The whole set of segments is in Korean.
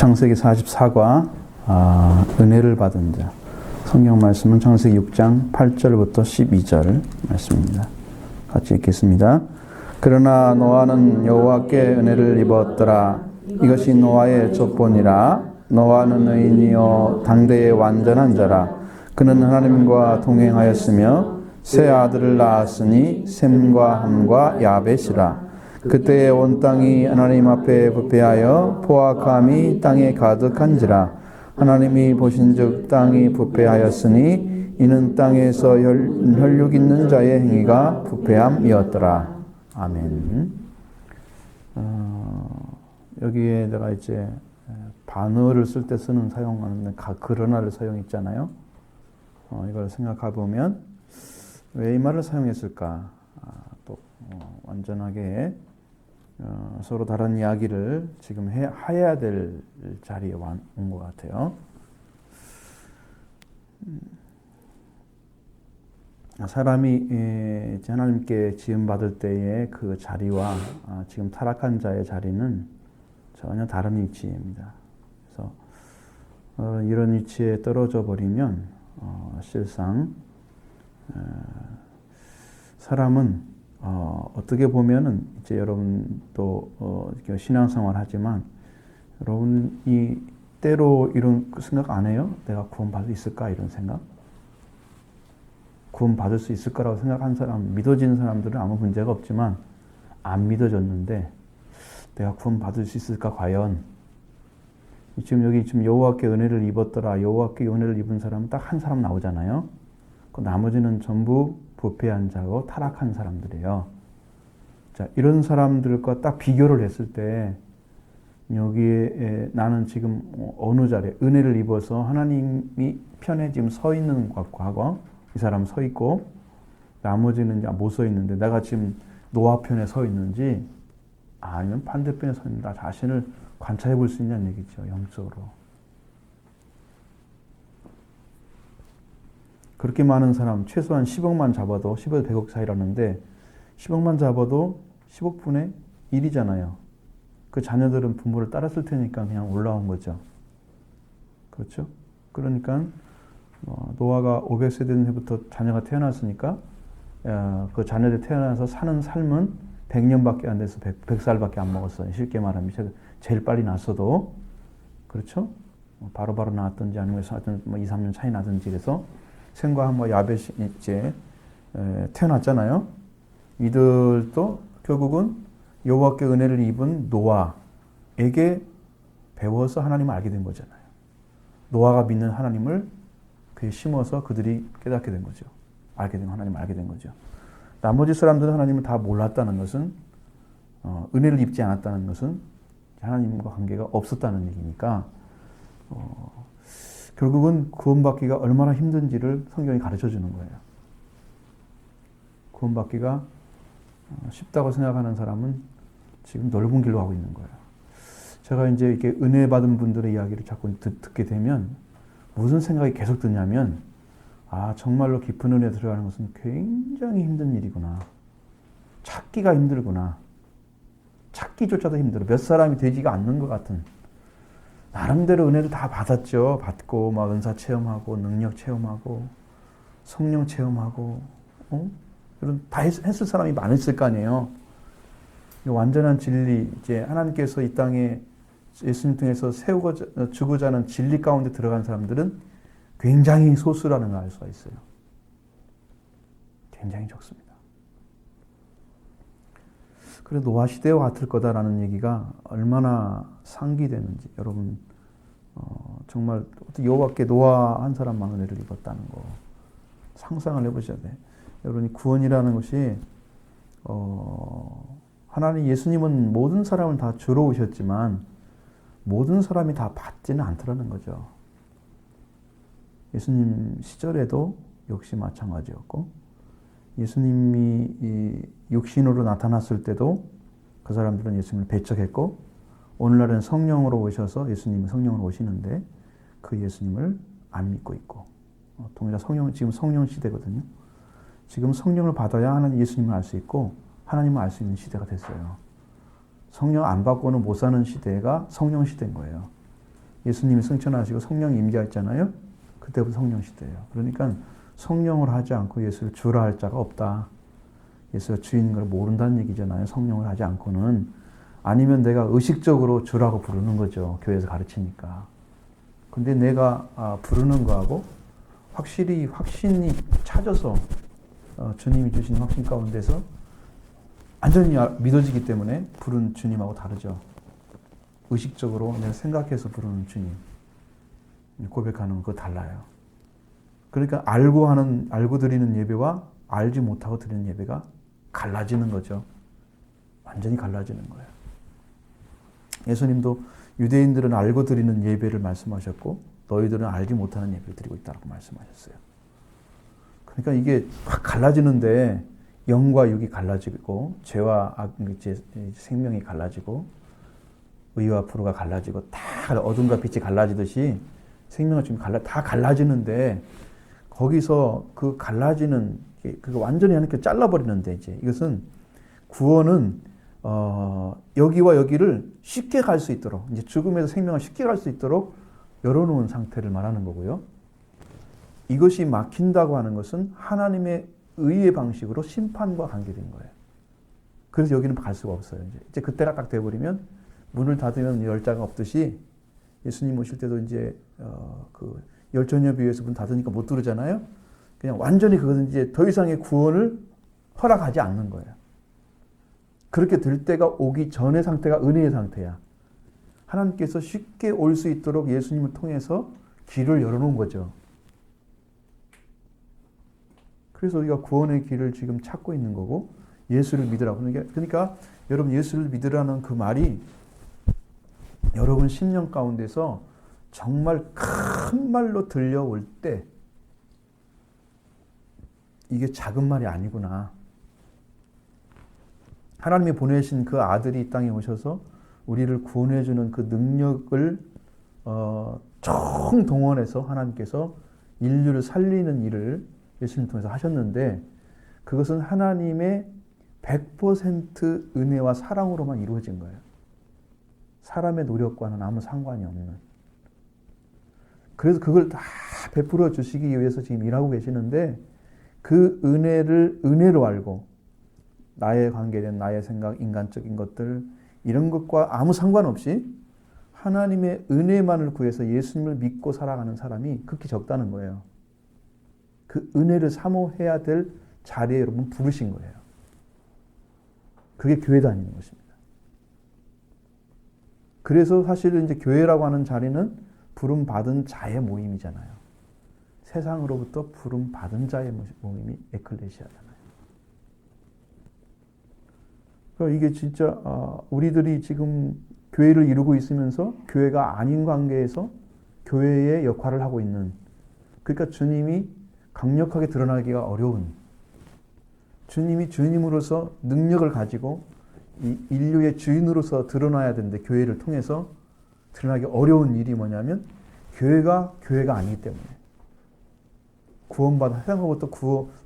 창세기 44과 은혜를 받은 자. 성경 말씀은 창세기 6장 8절부터 12절 말씀입니다. 같이 읽겠습니다. 그러나 노아는 여호와께 은혜를 입었더라. 이것이 노아의 족본이라. 노아는 의인이요 당대의 완전한 자라. 그는 하나님과 동행하였으며 세 아들을 낳았으니 셈과 함과 야벳이라. 그때의 온 땅이 하나님 앞에 부패하여 포악함이 땅에 가득한지라. 하나님이 보신즉 땅이 부패하였으니 이는 땅에서 혈육 있는 자의 행위가 부패함이었더라. 아멘. 여기에 내가 이제 반어를 쓸 때 사용하는 그러나를 사용했잖아요. 이걸 생각해 보면 왜 이 말을 사용했을까? 또 완전하게 서로 다른 이야기를 지금 해야 될 자리에 온 것 같아요. 사람이 하나님께 지음받을 때의 그 자리와 지금 타락한 자의 자리는 전혀 다른 위치입니다. 그래서 이런 위치에 떨어져 버리면 실상 사람은 어떻게 보면은 이제 여러분도 신앙생활 하지만 여러분이 때로 이런 생각 안 해요? 내가 구원받을 수 있을까? 이런 생각? 구원받을 수 있을 거라고 생각한 사람, 믿어지는 사람들은 아무 문제가 없지만 안 믿어졌는데 내가 구원받을 수 있을까 과연? 지금 여호와께 은혜를 입었더라. 여호와께 은혜를 입은 사람은 딱 한 사람 나오잖아요. 그 나머지는 전부 부패한 자고 타락한 사람들이에요. 자, 이런 사람들과 딱 비교를 했을 때 여기에 나는 지금 어느 자리에 은혜를 입어서 하나님이 편에 지금 서 있는 것 같고 하고 이 사람 서 있고 나머지는 이제 못 서 있는데 내가 지금 노아 편에 서 있는지 아니면 반대편에 서 있는 나 자신을 관찰해 볼 수 있냐는 얘기죠. 영적으로. 그렇게 많은 사람, 최소한 10억만 잡아도 10억 100억 사이라는데 10억만 잡아도 10억분의 1이잖아요. 그 자녀들은 부모를 따랐을 테니까 그냥 올라온 거죠. 그렇죠? 그러니까 노아가 500세대 때부터 자녀가 태어났으니까 그 자녀들이 태어나서 사는 삶은 100년밖에 안 돼서 100살밖에 안 먹었어요. 쉽게 말하면 제일 빨리 났어도 그렇죠? 바로바로 나왔든지 아니면 2, 3년 차이 나든지 그래서 셈과 함과 야벳이 이제 태어났잖아요. 이들도 결국은 여호와께 은혜를 입은 노아에게 배워서 하나님을 알게 된 거잖아요. 노아가 믿는 하나님을 그에 심어서 그들이 깨닫게 된 거죠. 하나님을 알게 된 거죠. 나머지 사람들은 하나님을 다 몰랐다는 것은 은혜를 입지 않았다는 것은 하나님과 관계가 없었다는 얘기니까 결국은 구원받기가 얼마나 힘든지를 성경이 가르쳐 주는 거예요. 구원받기가 쉽다고 생각하는 사람은 지금 넓은 길로 가고 있는 거예요. 제가 이제 이렇게 은혜 받은 분들의 이야기를 자꾸 듣게 되면 무슨 생각이 계속 드냐면 정말로 깊은 은혜에 들어가는 것은 굉장히 힘든 일이구나. 찾기가 힘들구나. 찾기조차도 힘들어. 몇 사람이 되지가 않는 것 같은. 나름대로 은혜를 다 받았죠. 받고 막 은사 체험하고 능력 체험하고 성령 체험하고 이런 다 했을 사람이 많았을 거 아니에요. 완전한 진리 이제 하나님께서 이 땅에 예수님 통해서 주고자 하는 진리 가운데 들어간 사람들은 굉장히 소수라는 걸 알 수가 있어요. 굉장히 적습니다. 그래서 노아 시대와 같을 거다라는 얘기가 얼마나 상기되는지 여러분 정말 여호와께 노아 한 사람만 은혜를 입었다는 거 상상을 해보셔야 돼. 여러분이 구원이라는 것이 하나님 예수님은 모든 사람을 다 주러 오셨지만 모든 사람이 다 받지는 않더라는 거죠. 예수님 시절에도 역시 마찬가지였고 예수님이 육신으로 나타났을 때도 그 사람들은 예수님을 배척했고 오늘날은 성령으로 오셔서 예수님이 성령으로 오시는데 그 예수님을 안 믿고 있고 동일한 지금 성령 시대거든요. 지금 성령을 받아야 하는 예수님을 알 수 있고 하나님을 알 수 있는 시대가 됐어요. 성령 안 받고는 못 사는 시대가 성령 시대인 거예요. 예수님이 승천하시고 성령이 임재했잖아요. 그때부터 성령 시대예요. 그러니까 성령을 하지 않고 예수를 주라 할 자가 없다. 예수가 주인 걸 모른다는 얘기잖아요. 성령을 하지 않고는. 아니면 내가 의식적으로 주라고 부르는 거죠. 교회에서 가르치니까. 근데 내가 부르는 거하고 확신이 찾아서 주님이 주신 확신 가운데서 완전히 믿어지기 때문에 부른 주님하고 다르죠. 의식적으로 내가 생각해서 부르는 주님 고백하는 거 달라요. 그러니까 알고 드리는 예배와 알지 못하고 드리는 예배가 갈라지는 거죠. 완전히 갈라지는 거예요. 예수님도 유대인들은 알고 드리는 예배를 말씀하셨고 너희들은 알지 못하는 예배를 드리고 있다고 말씀하셨어요. 그러니까 이게 확 갈라지는데 영과 육이 갈라지고 죄와 생명이 갈라지고 의와 불의가 갈라지고 다 어둠과 빛이 갈라지듯이 생명과 죽음이 다 갈라지는데 거기서 그 갈라지는 그거 완전히 하나님께 잘라버리는데 이제 이것은 구원은 여기와 여기를 쉽게 갈 수 있도록 이제 죽음에서 생명을 쉽게 갈 수 있도록 열어놓은 상태를 말하는 거고요. 이것이 막힌다고 하는 것은 하나님의 의의 방식으로 심판과 관계된 거예요. 그래서 여기는 갈 수가 없어요. 이제 그때가 딱 돼버리면 문을 닫으면 열자가 없듯이 예수님 오실 때도 이제 그 열전협 위에서 문 닫으니까 못 들어오잖아요. 그냥 완전히 그것은 이제 더 이상의 구원을 허락하지 않는 거예요. 그렇게 될 때가 오기 전의 상태가 은혜의 상태야. 하나님께서 쉽게 올 수 있도록 예수님을 통해서 길을 열어놓은 거죠. 그래서 우리가 구원의 길을 지금 찾고 있는 거고 예수를 믿으라고. 그러니까 여러분 예수를 믿으라는 그 말이 여러분 심령 가운데서 정말 큰 말로 들려올 때 이게 작은 말이 아니구나. 하나님이 보내신 그 아들이 이 땅에 오셔서 우리를 구원해주는 그 능력을 총동원해서 하나님께서 인류를 살리는 일을 예수님 통해서 하셨는데 그것은 하나님의 100% 은혜와 사랑으로만 이루어진 거예요. 사람의 노력과는 아무 상관이 없는. 그래서 그걸 다 베풀어 주시기 위해서 지금 일하고 계시는데 그 은혜를 은혜로 알고 나의 관계된 나의 생각, 인간적인 것들 이런 것과 아무 상관없이 하나님의 은혜만을 구해서 예수님을 믿고 살아가는 사람이 극히 적다는 거예요. 그 은혜를 사모해야 될 자리에 여러분 부르신 거예요. 그게 교회 다니는 것입니다. 그래서 사실은 이제 교회라고 하는 자리는 부름 받은 자의 모임이잖아요. 세상으로부터 부름 받은 자의 모임이 에클레시아잖아요. 그러니까 이게 진짜 우리들이 지금 교회를 이루고 있으면서 교회가 아닌 관계에서 교회의 역할을 하고 있는, 그러니까 주님이 강력하게 드러나기가 어려운, 주님이 주님으로서 능력을 가지고 이 인류의 주인으로서 드러나야 되는데 교회를 통해서 드러나기 어려운 일이 뭐냐면 교회가 아니기 때문에 세상으로부터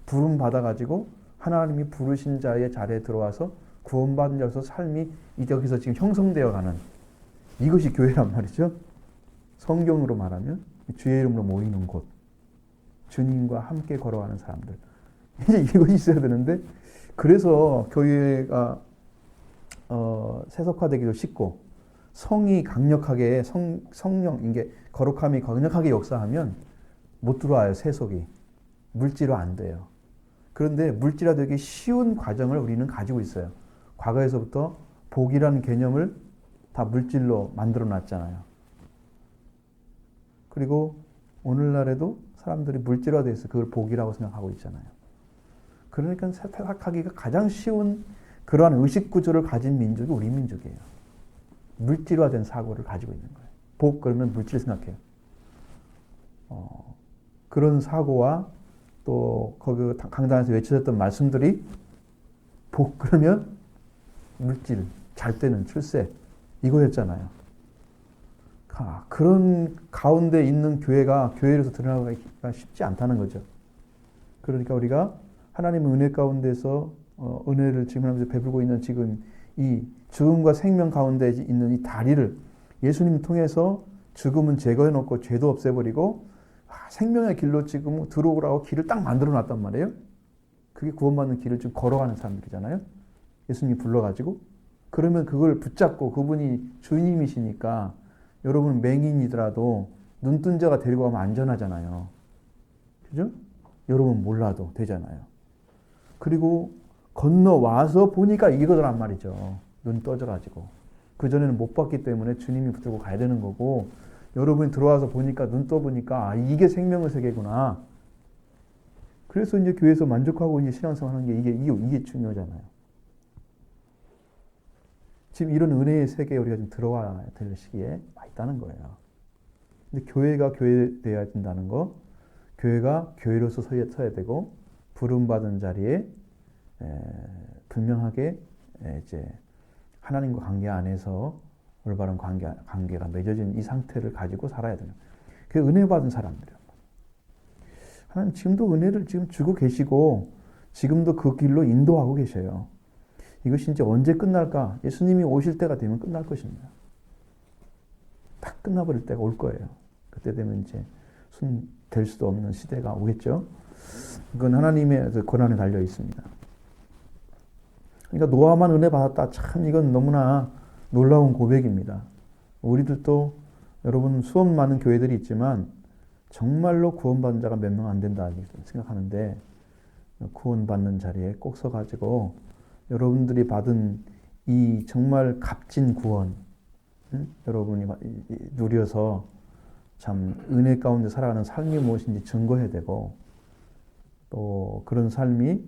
부름 받아가지고 하나님이 부르신 자의 자리에 들어와서 구원받은 자로서 삶이 여기서 지금 형성되어 가는 이것이 교회란 말이죠. 성경으로 말하면 주의 이름으로 모이는 곳, 주님과 함께 걸어가는 사람들. 이제 이것이 있어야 되는데 그래서 교회가 세속화되기도 쉽고 성이 강력하게 성령 이게 거룩함이 강력하게 역사하면 못 들어와요. 세속이 물질화 안 돼요. 그런데 물질화되기 쉬운 과정을 우리는 가지고 있어요. 과거에서부터 복이라는 개념을 다 물질로 만들어 놨잖아요. 그리고 오늘날에도 사람들이 물질화돼서 그걸 복이라고 생각하고 있잖아요. 그러니까 세탁하기가 가장 쉬운 그러한 의식 구조를 가진 민족이 우리 민족이에요. 물질화된 사고를 가지고 있는 거예요. 복 그러면 물질 생각해요. 그런 사고와 또 거기 강단에서 외쳐졌던 말씀들이 복 그러면 물질, 잘 되는 출세 이거였잖아요. 그런 가운데 있는 교회가 교회로서 드러나기가 쉽지 않다는 거죠. 그러니까 우리가 하나님의 은혜 가운데서 은혜를 지금하면서 베풀고 있는 지금 이 죽음과 생명 가운데 있는 이 다리를 예수님 통해서 죽음은 제거해놓고 죄도 없애버리고 생명의 길로 지금 들어오라고 길을 딱 만들어놨단 말이에요. 그게 구원받는 길을 좀 걸어가는 사람들이잖아요. 예수님이 불러가지고. 그러면 그걸 붙잡고 그분이 주님이시니까 여러분 맹인이더라도 눈뜬 자가 데리고 가면 안전하잖아요. 그죠? 여러분 몰라도 되잖아요. 그리고 건너와서 보니까 이거더란 말이죠. 눈 떠져가지고. 그전에는 못 봤기 때문에 주님이 붙들고 가야 되는 거고, 여러분이 들어와서 보니까, 눈 떠보니까, 아, 이게 생명의 세계구나. 그래서 이제 교회에서 만족하고 이제 신앙생활 하는 게 이게 중요하잖아요. 지금 이런 은혜의 세계에 우리가 좀 들어와야 될 시기에 와 있다는 거예요. 근데 교회가 교회되어야 된다는 거, 교회가 교회로서 서야 되고, 부름받은 자리에 분명하게 이제 하나님과 관계 안에서 올바른 관계가 맺어진 이 상태를 가지고 살아야 되는. 그 은혜 받은 사람들이에요. 하나님 지금도 은혜를 지금 주고 계시고 지금도 그 길로 인도하고 계셔요. 이것이 이제 언제 끝날까? 예수님이 오실 때가 되면 끝날 것입니다. 딱 끝나버릴 때가 올 거예요. 그때 되면 이제 손 댈 수도 없는 시대가 오겠죠. 이건 하나님의 권한에 달려 있습니다. 그러니까 노아만 은혜 받았다. 참 이건 너무나 놀라운 고백입니다. 우리들도 여러분 수업 많은 교회들이 있지만 정말로 구원받은 자가 몇 명 안 된다 생각하는데 구원받는 자리에 꼭 서가지고 여러분들이 받은 이 정말 값진 구원 여러분이 누려서 참 은혜 가운데 살아가는 삶이 무엇인지 증거해야 되고 또 그런 삶이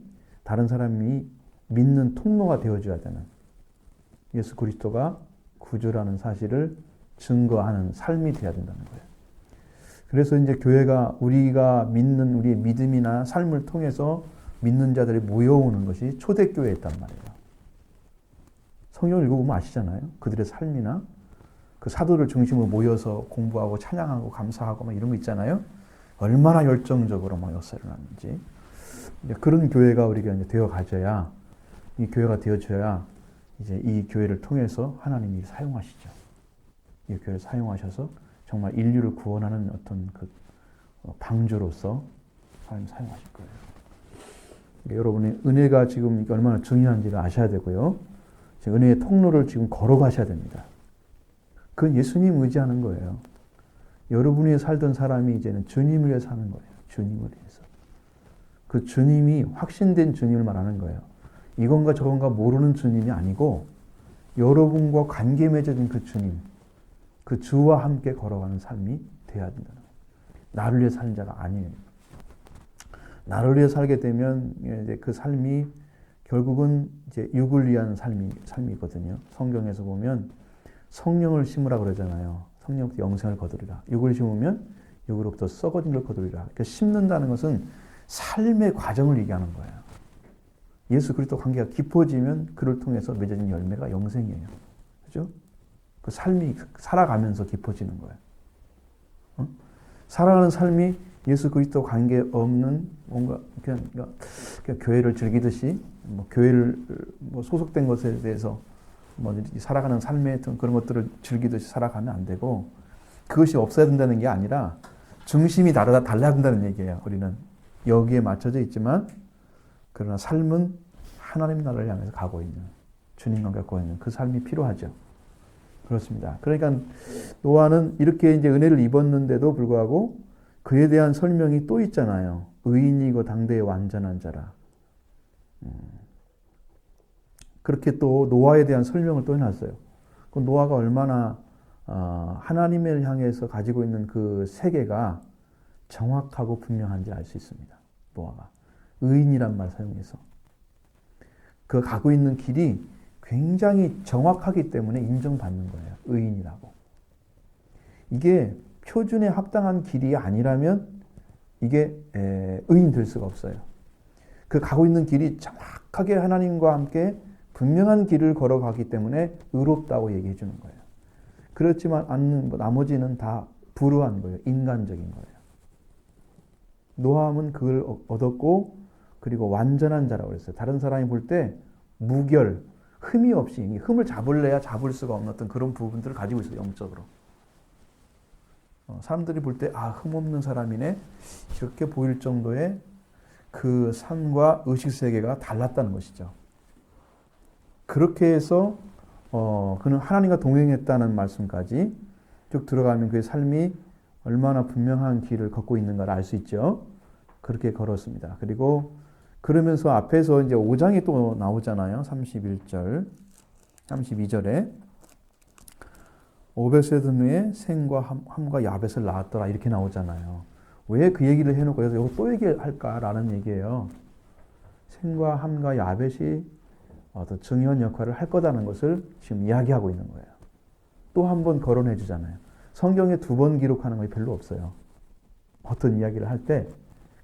다른 사람이 믿는 통로가 되어줘야 되는 예수 그리스도가 구주라는 사실을 증거하는 삶이 되어야 된다는 거예요. 그래서 이제 교회가 우리가 믿는 우리의 믿음이나 삶을 통해서 믿는 자들이 모여오는 것이 초대교회였단 말이에요. 성경을 읽어보면 아시잖아요. 그들의 삶이나 그 사도를 중심으로 모여서 공부하고 찬양하고 감사하고 막 이런 거 있잖아요. 얼마나 열정적으로 막 역사를 하는지. 그런 교회가 우리가 이제 되어 가져야 이 교회가 되어져야 이제 이 교회를 통해서 하나님이 사용하시죠. 이 교회를 사용하셔서 정말 인류를 구원하는 어떤 그 방주로서 하나님 사용하실 거예요. 여러분의 은혜가 지금 얼마나 중요한지를 아셔야 되고요. 은혜의 통로를 지금 걸어가셔야 됩니다. 그건 예수님 의지하는 거예요. 여러분이 살던 사람이 이제는 주님을 위해 사는 거예요. 주님을 위해서. 그 주님이 확신된 주님을 말하는 거예요. 이건가 저건가 모르는 주님이 아니고 여러분과 관계 맺어진 그 주님, 그 주와 함께 걸어가는 삶이 돼야 된다는 거예요. 나를 위해 사는 자가 아니에요. 나를 위해 살게 되면 이제 그 삶이 결국은 이제 육을 위한 삶이거든요. 성경에서 보면 성령을 심으라 그러잖아요. 성령부터 영생을 거두리라. 육을 심으면 육으로부터 썩어진 걸 거두리라. 그러니까 심는다는 것은 삶의 과정을 얘기하는 거예요. 예수 그리스도 관계가 깊어지면 그를 통해서 맺어진 열매가 영생이에요. 그죠? 그 삶이 살아가면서 깊어지는 거예요. 살아가는 삶이 예수 그리스도 관계 없는 뭔가 그냥 교회를 즐기듯이 뭐 교회를 뭐 소속된 것에 대해서 뭐 살아가는 삶의 그런 것들을 즐기듯이 살아가면 안 되고 그것이 없어야 된다는 게 아니라 중심이 달라야 된다는 얘기예요. 우리는 여기에 맞춰져 있지만 그러나 삶은 하나님 나라를 향해서 가고 있는 주님과 갖고 있는 그 삶이 필요하죠. 그렇습니다. 그러니까 노아는 이렇게 이제 은혜를 입었는데도 불구하고 그에 대한 설명이 또 있잖아요. 의인이고 당대의 완전한 자라. 그렇게 또 노아에 대한 설명을 또 해놨어요. 그 노아가 얼마나 하나님을 향해서 가지고 있는 그 세계가 정확하고 분명한지 알 수 있습니다. 노아가 의인이란 말 사용해서 그 가고 있는 길이 굉장히 정확하기 때문에 인정받는 거예요. 의인이라고. 이게 표준에 합당한 길이 아니라면 이게 의인 될 수가 없어요. 그 가고 있는 길이 정확하게 하나님과 함께 분명한 길을 걸어가기 때문에 의롭다고 얘기해 주는 거예요. 그렇지만 않는 나머지는 다 불우한 거예요. 인간적인 거예요. 노아함은 그걸 얻었고 그리고 완전한 자라고 그랬어요. 다른 사람이 볼 때 무결, 흠이 없이 흠을 잡을래야 잡을 수가 없는 어떤 그런 부분들을 가지고 있어요. 영적으로. 사람들이 볼 때 흠없는 사람이네 이렇게 보일 정도의 그 삶과 의식세계가 달랐다는 것이죠. 그렇게 해서 그는 하나님과 동행했다는 말씀까지 쭉 들어가면 그의 삶이 얼마나 분명한 길을 걷고 있는가를 알 수 있죠. 그렇게 걸었습니다. 그리고 그러면서 앞에서 이제 5장이 또 나오잖아요. 31절, 32절에 500세 된 후에 셈과 함과 야벳을 낳았더라 이렇게 나오잖아요. 왜 그 얘기를 해놓고 여기서 이거 또 얘기할까라는 얘기예요. 셈과 함과 야벳이 어떤 중요한 역할을 할 거다는 것을 지금 이야기하고 있는 거예요. 또 한 번 거론해 주잖아요. 성경에 2번 기록하는 것이 별로 없어요. 어떤 이야기를 할 때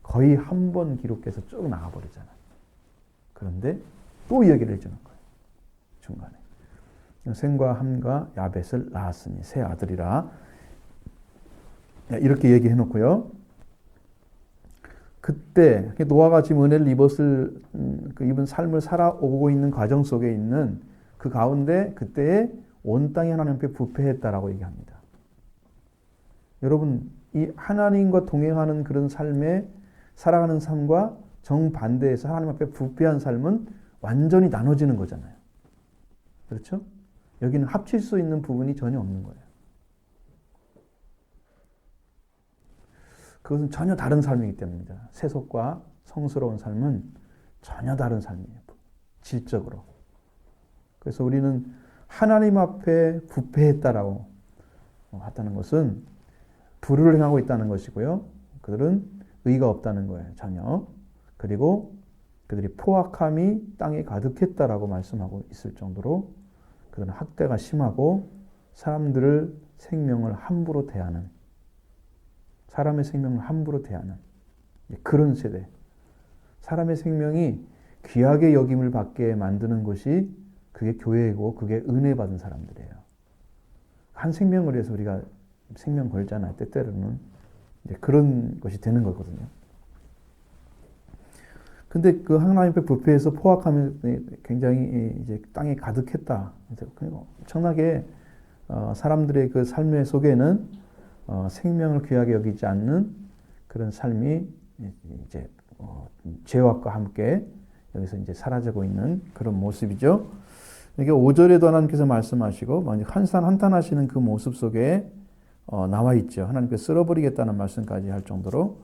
거의 한 번 기록해서 쭉 나가버리잖아요. 그런데 또 이야기를 해주는 거예요. 중간에. 셈과 함과 야벳을 낳았으니 세 아들이라 이렇게 얘기해 놓고요. 그때 노아가 지금 은혜를 입은 삶을 살아오고 있는 과정 속에 있는 그 가운데 그때에 온 땅이 하나님 앞에 부패했다라고 얘기합니다. 여러분 이 하나님과 동행하는 그런 삶에 살아가는 삶과 정반대에서 하나님 앞에 부패한 삶은 완전히 나눠지는 거잖아요. 그렇죠? 여기는 합칠 수 있는 부분이 전혀 없는 거예요. 그것은 전혀 다른 삶이기 때문입니다. 세속과 성스러운 삶은 전혀 다른 삶이에요. 질적으로. 그래서 우리는 하나님 앞에 부패했다라고 했다는 것은 불의를 행하고 있다는 것이고요. 그들은 의가 없다는 거예요. 전혀. 그리고 그들이 포악함이 땅에 가득했다라고 말씀하고 있을 정도로 그들은 학대가 심하고 사람들을 생명을 함부로 대하는 사람의 생명을 함부로 대하는 그런 세대. 사람의 생명이 귀하게 여김을 받게 만드는 것이 그게 교회이고 그게 은혜 받은 사람들이에요. 한 생명을 위해서 우리가 생명 걸잖아요. 때때로는 그런 것이 되는 거거든요. 근데 그 하나님 앞에 부패해서 포악함이 굉장히 이제 땅에 가득했다. 엄청나게 사람들의 그 삶의 속에는 생명을 귀하게 여기지 않는 그런 삶이 이제 죄악과 함께 여기서 이제 사라지고 있는 그런 모습이죠. 이게 5절에도 하나님께서 말씀하시고 한탄하시는 그 모습 속에 나와 있죠. 하나님께서 쓸어버리겠다는 말씀까지 할 정도로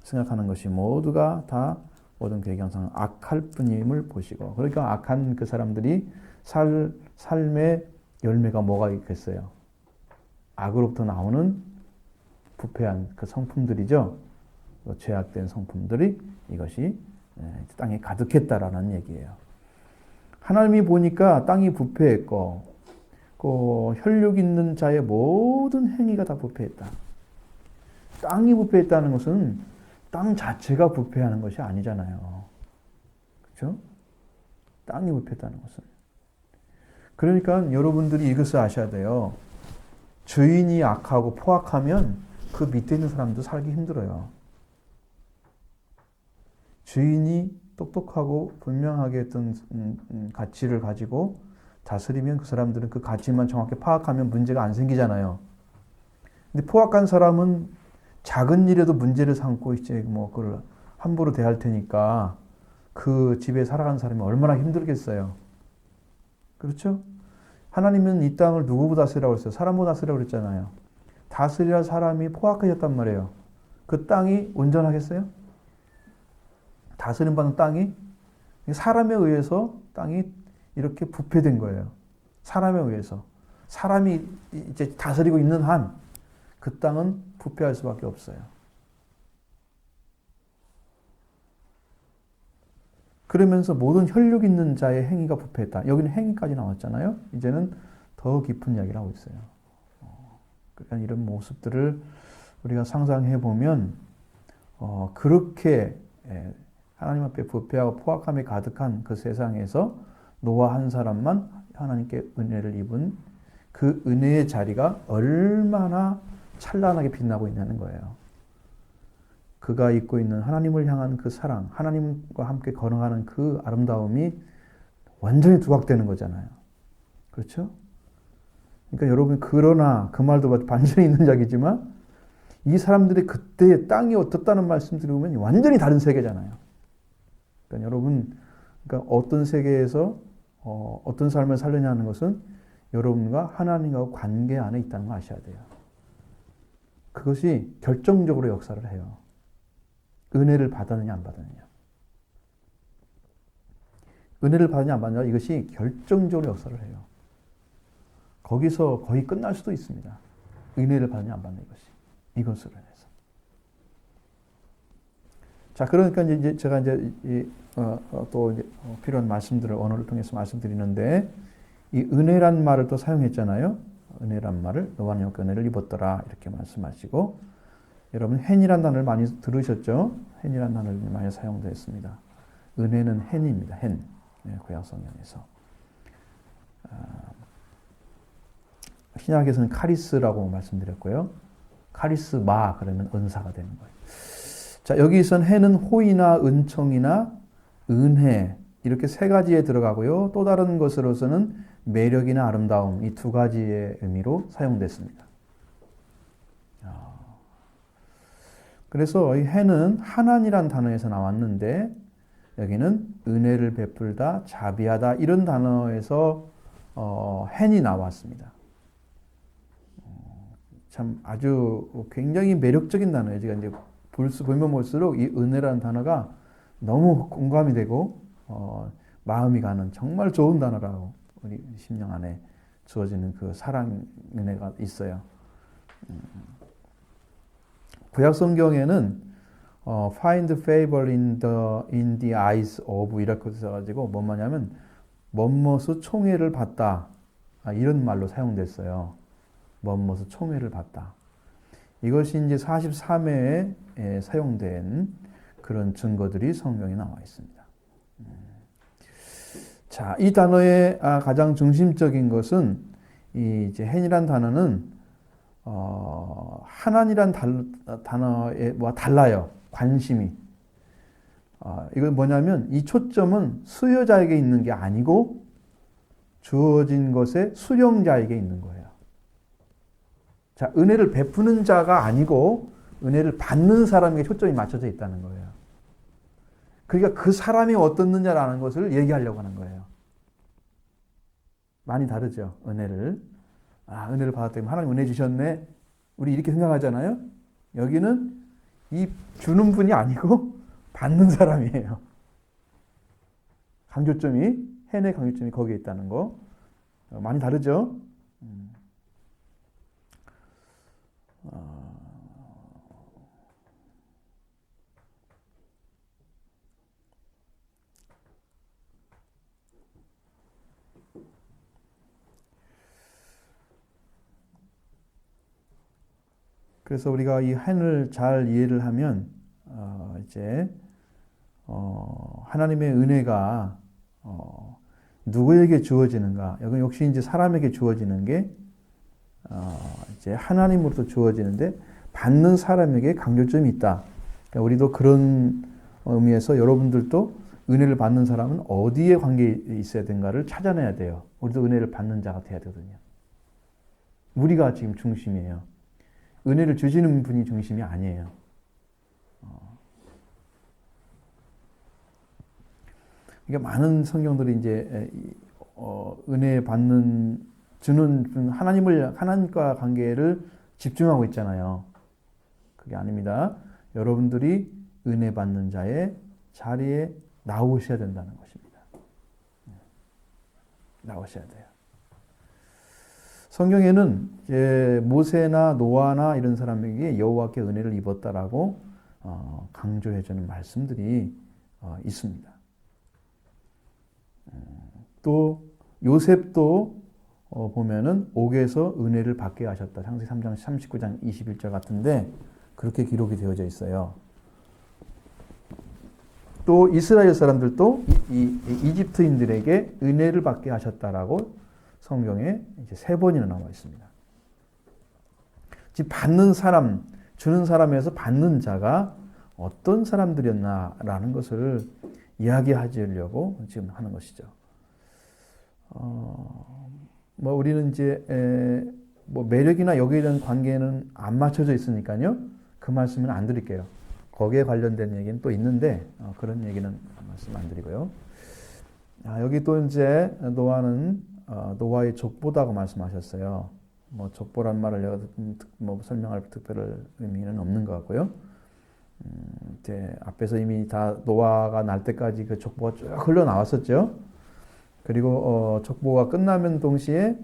생각하는 것이 모두가 다 모든 그에게 항상 악할 뿐임을 보시고 그러니까 악한 그 사람들이 삶의 열매가 뭐가 있겠어요? 악으로부터 나오는 부패한 그 성품들이죠. 죄악된 성품들이 이것이 땅에 가득했다라는 얘기예요. 하나님이 보니까 땅이 부패했고 그 혈육 있는 자의 모든 행위가 다 부패했다. 땅이 부패했다는 것은 땅 자체가 부패하는 것이 아니잖아요. 그렇죠? 땅이 부패했다는 것은. 그러니까 여러분들이 이것을 아셔야 돼요. 주인이 악하고 포악하면 그 밑에 있는 사람도 살기 힘들어요. 주인이 똑똑하고 분명하게 어떤 가치를 가지고 다스리면 그 사람들은 그 가치만 정확히 파악하면 문제가 안 생기잖아요. 근데 포악한 사람은 작은 일에도 문제를 삼고 이제 그걸 함부로 대할 테니까 그 집에 살아가는 사람이 얼마나 힘들겠어요. 그렇죠? 하나님은 이 땅을 누구보다 다스리라고 했어요? 사람보다 다스리라고 그랬잖아요. 다스리라 사람이 포악하셨단 말이에요. 그 땅이 온전하겠어요? 다스림 받는 땅이 사람에 의해서 땅이 이렇게 부패된 거예요. 사람에 의해서. 사람이 이제 다스리고 있는 한 그 땅은 부패할 수밖에 없어요. 그러면서 모든 혈육 있는 자의 행위가 부패했다. 여기는 행위까지 나왔잖아요. 이제는 더 깊은 이야기를 하고 있어요. 그러니까 이런 모습들을 우리가 상상해 보면 그렇게 하나님 앞에 부패하고 포악함에 가득한 그 세상에서 노아 한 사람만 하나님께 은혜를 입은 그 은혜의 자리가 얼마나 찬란하게 빛나고 있냐는 거예요. 그가 입고 있는 하나님을 향한 그 사랑, 하나님과 함께 걸어가는 그 아름다움이 완전히 두각되는 거잖아요. 그렇죠? 그러니까 여러분 그러나 그 말도 반전이 있는 이야기지만 이 사람들이 그때의 땅이 어떻다는 말씀 들으면 완전히 다른 세계잖아요. 그러니까 여러분, 그러니까 어떤 세계에서 어떤 삶을 살느냐는 것은 여러분과 하나님과 관계 안에 있다는 거 아셔야 돼요. 그것이 결정적으로 역사를 해요. 은혜를 받았느냐 안 받았느냐. 은혜를 받느냐 안 받느냐 이것이 결정적으로 역사를 해요. 거기서 거의 끝날 수도 있습니다. 은혜를 받느냐 안 받느냐 이것으로 인해서. 자, 그러니까 이제 제가 이제 또 이제 필요한 말씀들을 언어를 통해서 말씀드리는데 이 은혜란 말을 또 사용했잖아요. 은혜란 말을 너와 여호와께 은혜를 입었더라 이렇게 말씀하시고 여러분 헨이란 단어를 많이 들으셨죠? 헨이란 단어를 많이 사용되었습니다. 은혜는 헨입니다. 헨. 구약 성경에서. 신약에서는 카리스라고 말씀드렸고요. 카리스마 그러면 은사가 되는 거예요. 자, 여기선 헨은 호의나 은총이나 은혜 이렇게 세 가지에 들어가고요. 또 다른 것으로서는 매력이나 아름다움 이 두 가지의 의미로 사용됐습니다. 그래서 이 헨은 하나니란 단어에서 나왔는데 여기는 은혜를 베풀다, 자비하다 이런 단어에서 헨이 나왔습니다. 참 아주 굉장히 매력적인 단어예요. 제가 이제 보면 볼수록 이 은혜라는 단어가 너무 공감이 되고 마음이 가는 정말 좋은 단어라고 우리 심령 안에 주어지는 그 사랑 은혜가 있어요. 구약 성경에는 find favor in the eyes of 이렇게 써가지고 뭔 말이냐면 멋머스 총애를 받다 이런 말로 사용됐어요. 멋머스 총애를 받다. 이것이 이제 43회에 사용된 그런 증거들이 성경에 나와 있습니다. 자, 이 단어의 가장 중심적인 것은 이 이제 헨이란 단어는 하나님이란 단어와 달라요. 관심이. 이건 뭐냐면 이 초점은 수여자에게 있는 게 아니고 주어진 것의 수령자에게 있는 거예요. 자, 은혜를 베푸는 자가 아니고 은혜를 받는 사람에게 초점이 맞춰져 있다는 거예요. 그러니까 그 사람이 어떻느냐라는 것을 얘기하려고 하는 거예요. 많이 다르죠. 은혜를. 은혜를 받았더니 하나님 은혜 주셨네. 우리 이렇게 생각하잖아요. 여기는 이 주는 분이 아니고 받는 사람이에요. 강조점이 헨의 강조점이 거기에 있다는 거. 많이 다르죠. 그래서 우리가 이 헨을 잘 이해를 하면 이제 하나님의 은혜가 누구에게 주어지는가? 여기 역시 이제 사람에게 주어지는 게 이제 하나님으로부터 주어지는데 받는 사람에게 강조점이 있다. 그러니까 우리도 그런 의미에서 여러분들도 은혜를 받는 사람은 어디에 관계에 있어야 되는가를 찾아내야 돼요. 우리도 은혜를 받는 자가 돼야 되거든요. 우리가 지금 중심이에요. 은혜를 주시는 분이 중심이 아니에요. 그러니까 많은 성경들이 이제 은혜 받는 주는 분 하나님과 관계를 집중하고 있잖아요. 그게 아닙니다. 여러분들이 은혜 받는 자의 자리에 나오셔야 된다는 것입니다. 나오셔야 돼요. 성경에는 이제 모세나 노아나 이런 사람에게 여호와께 은혜를 입었다라고 강조해주는 말씀들이 있습니다. 또 요셉도 보면은 옥에서 은혜를 받게 하셨다. 창세기 3장 39장 21절 같은데 그렇게 기록이 되어져 있어요. 또 이스라엘 사람들도 이집트인들에게 은혜를 받게 하셨다라고 성경에 이제 3번이나 나와 있습니다. 지금 받는 사람, 주는 사람에서 받는 자가 어떤 사람들이었나라는 것을 이야기하려고 지금 하는 것이죠. 뭐 우리는 이제 뭐 매력이나 여기에 대한 관계는 안 맞춰져 있으니까요. 그 말씀은 안 드릴게요. 거기에 관련된 얘기는 또 있는데 그런 얘기는 말씀 안 드리고요. 여기 또 이제 노아는 노아의 족보다고 말씀하셨어요. 뭐 족보란 말을 내가 뭐 설명할 특별한 의미는 없는 것 같고요. 이제 앞에서 이미 다 노아가 날 때까지 그 족보가 쭉 흘러 나왔었죠. 그리고 족보가 끝나면 동시에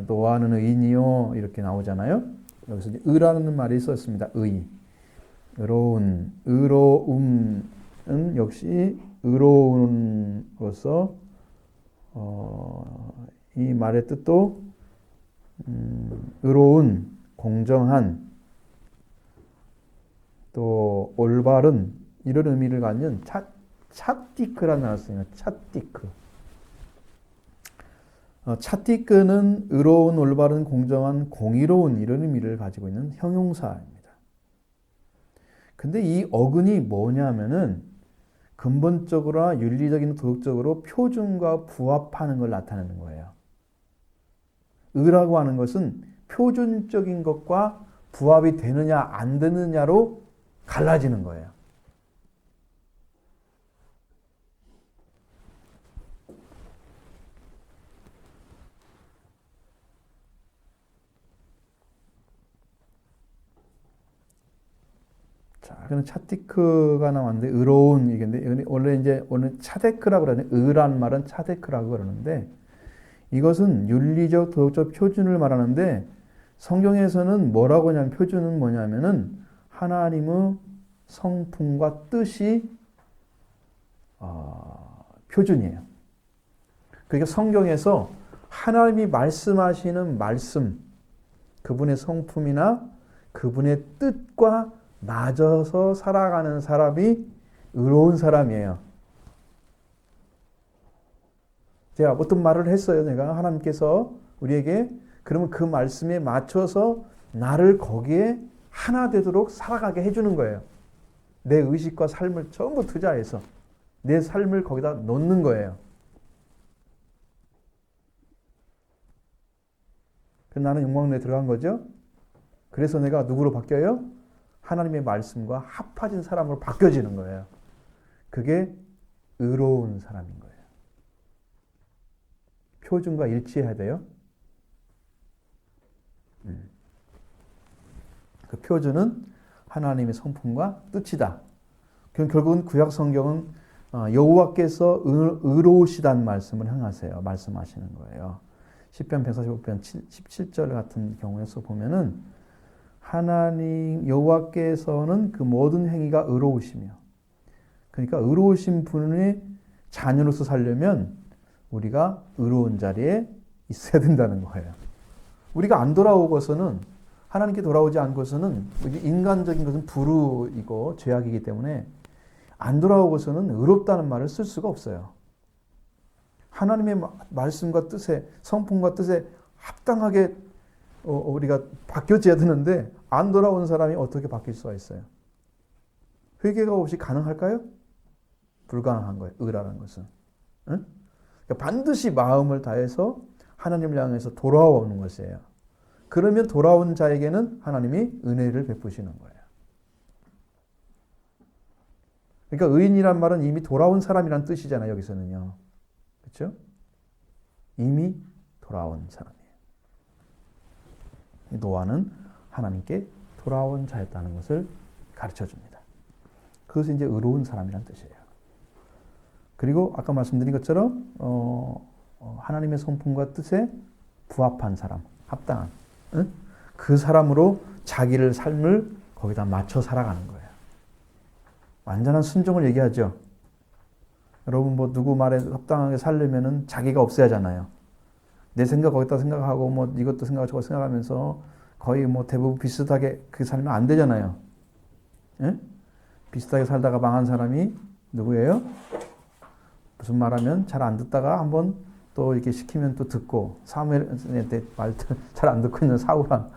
노아는 의인이요 이렇게 나오잖아요. 여기서 이제 의라는 말이 썼습니다. 의, 의로운, 의로움은 역시 의로운으로서 이 말의 뜻도 의로운, 공정한, 또 올바른 이런 의미를 갖는 차티크라는 단어가 쓰여요. 차티크. 차티크는 의로운, 올바른, 공정한, 공의로운 이런 의미를 가지고 있는 형용사입니다. 근데 이 어근이 뭐냐면은 근본적으로 윤리적인 도덕적으로 표준과 부합하는 걸 나타내는 거예요. 의라고 하는 것은 표준적인 것과 부합이 되느냐 안 되느냐로 갈라지는 거예요. 자, 그럼 차티크가 나왔는데 의로운 얘기인데 원래 이제 오늘 차데크라고 그러는데 의란 말은 차데크라고 그러는데 이것은 윤리적 도덕적 표준을 말하는데 성경에서는 뭐라고 하냐면 표준은 뭐냐면은 하나님의 성품과 뜻이 표준이에요. 그러니까 성경에서 하나님이 말씀하시는 말씀, 그분의 성품이나 그분의 뜻과 맞아서 살아가는 사람이 의로운 사람이에요. 제가 어떤 말을 했어요. 내가 하나님께서 우리에게 그러면 그 말씀에 맞춰서 나를 거기에 하나 되도록 살아가게 해주는 거예요. 내 의식과 삶을 전부 투자해서 내 삶을 거기다 놓는 거예요. 그래서 나는 영광로에 들어간 거죠. 그래서 내가 누구로 바뀌어요? 하나님의 말씀과 합해진 사람으로 바뀌어지는 거예요. 그게 의로운 사람인 거예요. 표준과 일치해야 돼요. 그 표준은 하나님의 성품과 뜻이다. 결국은 구약 성경은 여호와께서 의로우시다는 말씀을 말씀하시는 거예요. 시편 145편 17절 같은 경우에서 보면은 하나님 여호와께서는 그 모든 행위가 의로우시며, 그러니까 의로우신 분의 자녀로서 살려면 우리가 의로운 자리에 있어야 된다는 거예요. 우리가 안 돌아오고서는, 하나님께 돌아오지 않고서는 인간적인 것은 불의이고 죄악이기 때문에 안 돌아오고서는 의롭다는 말을 쓸 수가 없어요. 하나님의 말씀과 뜻에, 성품과 뜻에 합당하게 우리가 바뀌어져야 되는데 안 돌아온 사람이 어떻게 바뀔 수가 있어요? 회개가 없이 가능할까요? 불가능한 거예요. 의라는 것은. 응? 그러니까 반드시 마음을 다해서 하나님을 향해서 돌아오는 것이에요. 그러면 돌아온 자에게는 하나님이 은혜를 베푸시는 거예요. 그러니까 의인이란 말은 이미 돌아온 사람이란 뜻이잖아요. 여기서는요. 그렇죠? 이미 돌아온 사람이에요. 노아는 하나님께 돌아온 자였다는 것을 가르쳐 줍니다. 그것이 이제 의로운 사람이란 뜻이에요. 그리고 아까 말씀드린 것처럼 하나님의 성품과 뜻에 부합한 사람, 합당한 그 사람으로 자기를 삶을 거기다 맞춰 살아가는 거예요. 완전한 순종을 얘기하죠. 여러분 뭐 누구 말에 합당하게 살려면은 자기가 없어야 하잖아요. 내 생각 거기다 생각하고 뭐 이것도 생각하고 저거 생각하면서 거의 뭐 대부분 비슷하게 그 살면 안 되잖아요. 예? 비슷하게 살다가 망한 사람이 누구예요? 무슨 말하면 잘 안 듣다가 한번 또 이렇게 시키면 또 듣고 사무엘한테 말 잘 안 듣고 있는 사울왕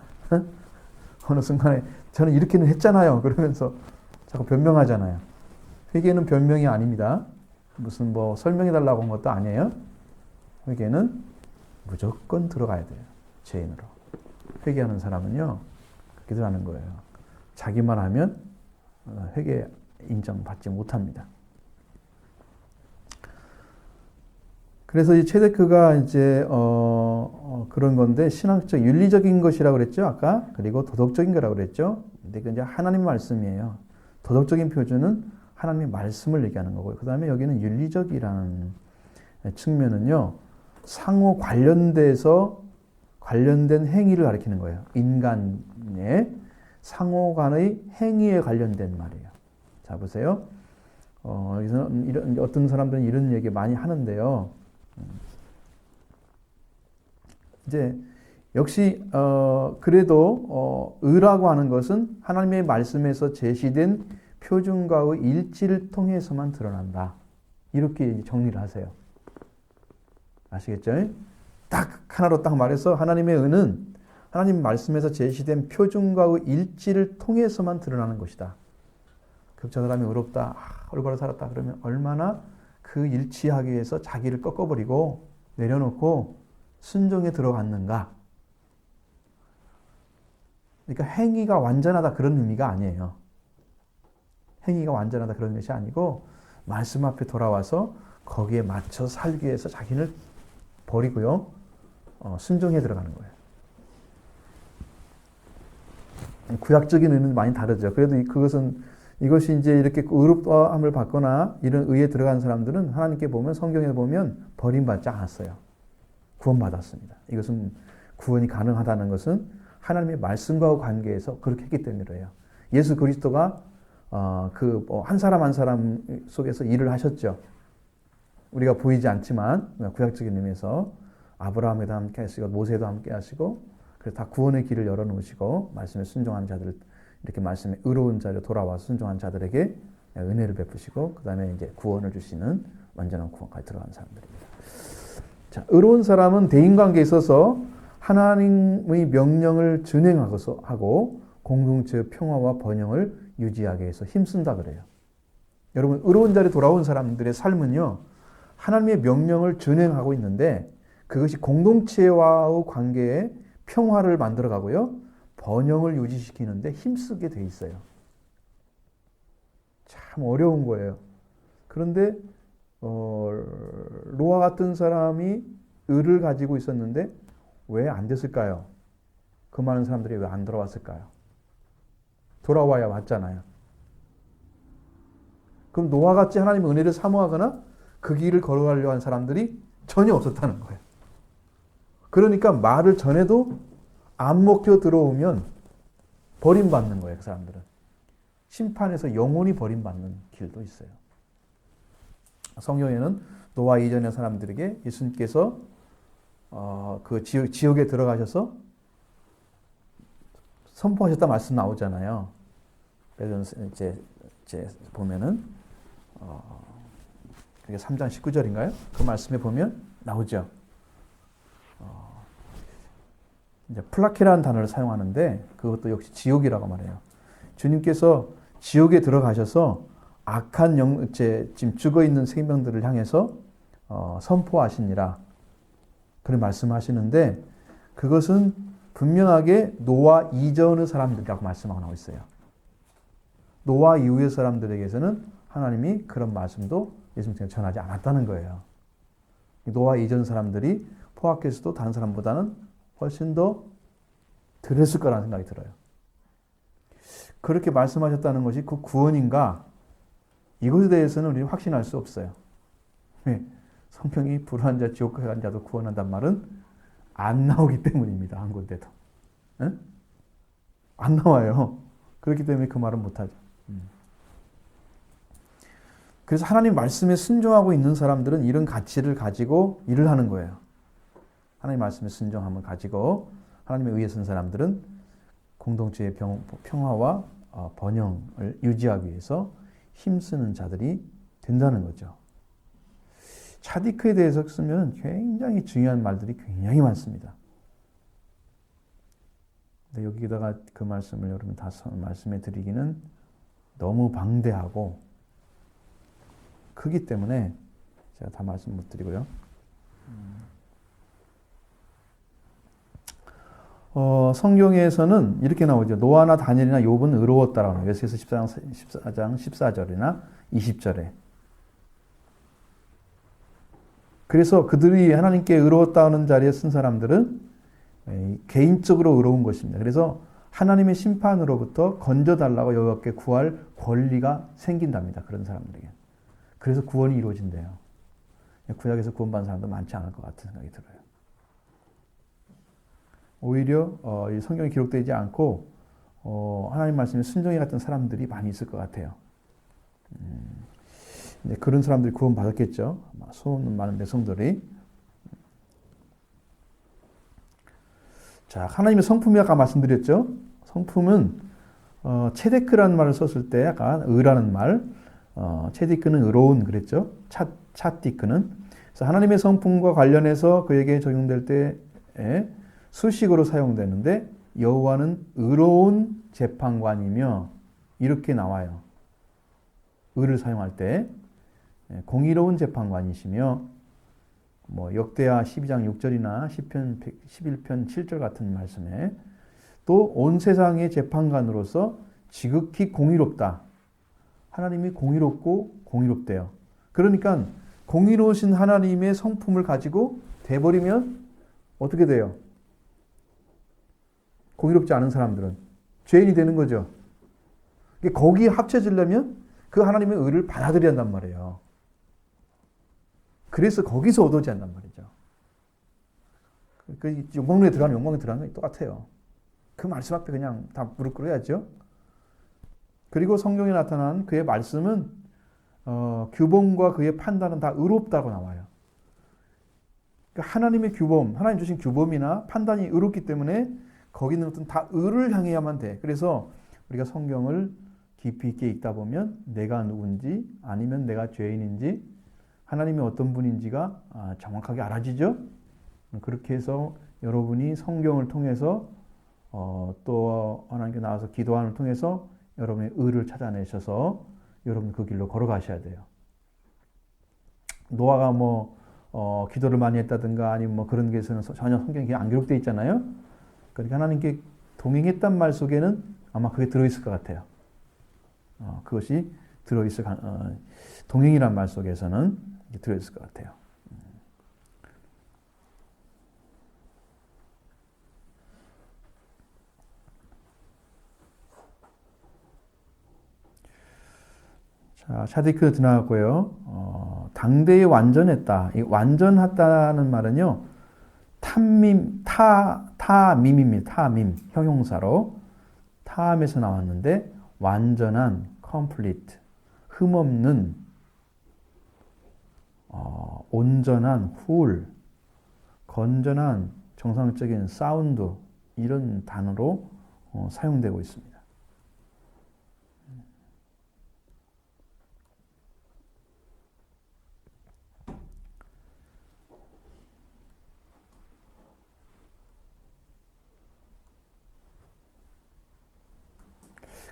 어느 순간에 저는 이렇게는 했잖아요. 그러면서 자꾸 변명하잖아요. 회개는 변명이 아닙니다. 무슨 뭐 설명해 달라고 한 것도 아니에요. 회개는 무조건 들어가야 돼요. 죄인으로. 회개하는 사람은요, 그렇게들 하는 거예요. 자기만 하면 회개 인정받지 못합니다. 그래서 이 체데크가 이제 그런 건데 신앙적 윤리적인 것이라고 그랬죠 아까. 그리고 도덕적인 거라고 그랬죠. 근데 그 이제 하나님 말씀이에요. 도덕적인 표준은 하나님의 말씀을 얘기하는 거고요. 그 다음에 여기는 윤리적이라는 측면은요, 상호 관련된 행위를 가리키는 거예요. 인간의 상호 간의 행위에 관련된 말이에요. 자 보세요. 여기서는 어떤 사람들은 이런 얘기 많이 하는데요. 이제 역시 그래도 의라고 하는 것은 하나님의 말씀에서 제시된 표준과의 일치를 통해서만 드러난다. 이렇게 정리를 하세요. 아시겠죠? 딱 하나로 딱 말해서 하나님의 의는 하나님 말씀에서 제시된 표준과의 일치를 통해서만 드러나는 것이다. 저 사람이 의롭다, 올바로 살았다 그러면 얼마나 그 일치하기 위해서 자기를 꺾어버리고 내려놓고 순종에 들어갔는가. 그러니까 행위가 완전하다 그런 의미가 아니에요. 행위가 완전하다 그런 것이 아니고 말씀 앞에 돌아와서 거기에 맞춰 살기 위해서 자기를 버리고요. 순종에 들어가는 거예요. 구약적인 의미는 많이 다르죠. 그래도 이것이 이제 이렇게 의롭다함을 받거나 이런 의에 들어간 사람들은 하나님께 보면 성경에 보면 버림받지 않았어요. 구원받았습니다. 이것은 구원이 가능하다는 것은 하나님의 말씀과 관계에서 그렇게 했기 때문이에요. 예수 그리스도가 한 사람 한 사람 속에서 일을 하셨죠. 우리가 보이지 않지만 구약적인 의미에서 아브라함에도 함께 하시고 모세도 함께 하시고 그래서 다 구원의 길을 열어놓으시고 말씀에 순종한 자들 이렇게 말씀에 의로운 자로 돌아와서 순종한 자들에게 은혜를 베푸시고 그 다음에 이제 구원을 주시는 완전한 구원까지 들어간 사람들입니다. 자, 의로운 사람은 대인관계에 있어서 하나님의 명령을 준행하고 공동체의 평화와 번영을 유지하기 위해서 힘쓴다 그래요. 여러분 의로운 자리에 돌아온 사람들의 삶은요, 하나님의 명령을 준행하고 있는데 그것이 공동체와의 관계에 평화를 만들어가고요, 번영을 유지시키는데 힘쓰게 돼 있어요. 참 어려운 거예요. 그런데 노아 같은 사람이 의를 가지고 있었는데 왜 안 됐을까요? 그 많은 사람들이 왜 안 돌아왔을까요? 돌아와야 맞잖아요. 그럼 노아같이 하나님의 은혜를 사모하거나 그 길을 걸어가려고 한 사람들이 전혀 없었다는 거예요. 그러니까 말을 전해도 안 먹혀 들어오면 버림받는 거예요. 그 사람들은. 심판에서 영원히 버림받는 길도 있어요. 성경에는 노아 이전의 사람들에게 예수님께서 그 지옥에 들어가셔서 선포하셨다 말씀 나오잖아요. 그래서 이제 보면은 그게 3장 19절인가요? 그 말씀에 보면 나오죠. 이제 플라케라는 단어를 사용하는데 그것도 역시 지옥이라고 말해요. 주님께서 지옥에 들어가셔서 악한 지금 죽어 있는 생명들을 향해서 선포하시니라 그런 말씀하시는데 그것은 분명하게 노아 이전의 사람들이라고 말씀하고 나와 있어요. 노아 이후의 사람들에게서는 하나님이 그런 말씀도 예수님께 전하지 않았다는 거예요. 노아 이전 사람들이 포악해서도 다른 사람보다는 훨씬 더 덜 했을 거라는 생각이 들어요. 그렇게 말씀하셨다는 것이 그 구원인가? 이것에 대해서는 우리는 확신할 수 없어요. 성경이 불의한 자, 지옥 간 자도 구원한단 말은 안 나오기 때문입니다. 한 군데도. 응? 안 나와요. 그렇기 때문에 그 말은 못하죠. 그래서 하나님 말씀에 순종하고 있는 사람들은 이런 가치를 가지고 일을 하는 거예요. 하나님 말씀에 순종함을 가지고 하나님의 의에 선 사람들은 공동체의 평화와 번영을 유지하기 위해서 힘쓰는 자들이 된다는 거죠. 차디크에 대해서 쓰면 굉장히 중요한 말들이 굉장히 많습니다. 근데 여기다가 그 말씀을 여러분 다 말씀해 드리기는 너무 방대하고 크기 때문에 제가 다 말씀 못 드리고요. 성경에서는 이렇게 나오죠. 노아나 다니엘이나 욥은 의로웠다라고 요새서 14장 14절이나 20절에. 그래서 그들이 하나님께 의로웠다는 자리에 쓴 사람들은 개인적으로 의로운 것입니다. 그래서 하나님의 심판으로부터 건져달라고 여호와께 구할 권리가 생긴답니다. 그런 사람들에게. 그래서 구원이 이루어진대요. 구약에서 구원받은 사람도 많지 않을 것 같은 생각이 들어요. 오히려 이 성경에 기록되지 않고 하나님 말씀에 순종해 갔던 사람들이 많이 있을 것 같아요. 이제 그런 사람들이 구원받았겠죠. 소문 많은 백성들이. 자, 하나님의 성품이 아까 말씀드렸죠. 성품은 체데크라는 말을 썼을 때 약간 의라는 말, 체데크는 의로운 그랬죠. 차디크는. 그래서 하나님의 성품과 관련해서 그에게 적용될 때 수식어로 사용되는데 여호와는 의로운 재판관이며 이렇게 나와요. 의를 사용할 때 공의로운 재판관이시며 뭐 역대하 12장 6절이나 시편 11편 7절 같은 말씀에 또 온 세상의 재판관으로서 지극히 공의롭다. 하나님이 공의롭고 공의롭대요. 그러니까 공의로우신 하나님의 성품을 가지고 돼버리면 어떻게 돼요? 공의롭지 않은 사람들은 죄인이 되는 거죠. 거기에 합쳐지려면 그 하나님의 의를 받아들여야 한단 말이에요. 그래서 거기서 얻어지 한단 말이죠. 그 영광로에 들어가는 영광에 들어가는 게 똑같아요. 그 말씀 앞에 그냥 다 무릎 꿇어야죠. 그리고 성경에 나타난 그의 말씀은 규범과 그의 판단은 다 의롭다고 나와요. 그러니까 하나님의 규범, 하나님 주신 규범이나 판단이 의롭기 때문에 거기 있는 것들은 다 의를 향해야만 돼. 그래서 우리가 성경을 깊이 있게 읽다 보면 내가 누군지 아니면 내가 죄인인지 하나님이 어떤 분인지가 정확하게 알아지죠. 그렇게 해서 여러분이 성경을 통해서 또 하나님께 나와서 기도함을 통해서 여러분의 의를 찾아내셔서 여러분 그 길로 걸어가셔야 돼요. 노아가 기도를 많이 했다든가 아니면 그런 게에서는 전혀 성경에 안 기록되어 있잖아요. 그러니까 하나님께 동행했단 말 속에는 아마 그게 들어있을 것 같아요. 그것이 동행이란 말 속에서는 들어있을 것 같아요. 자, 차디크 지나갔고요. 당대에 완전했다. 이 완전하다는 말은요, 타밈입니다. 타밈, 형용사로. 타함에서 나왔는데, 완전한, complete, 흠없는, 온전한, whole, 건전한, 정상적인 사운드, 이런 단어로 사용되고 있습니다.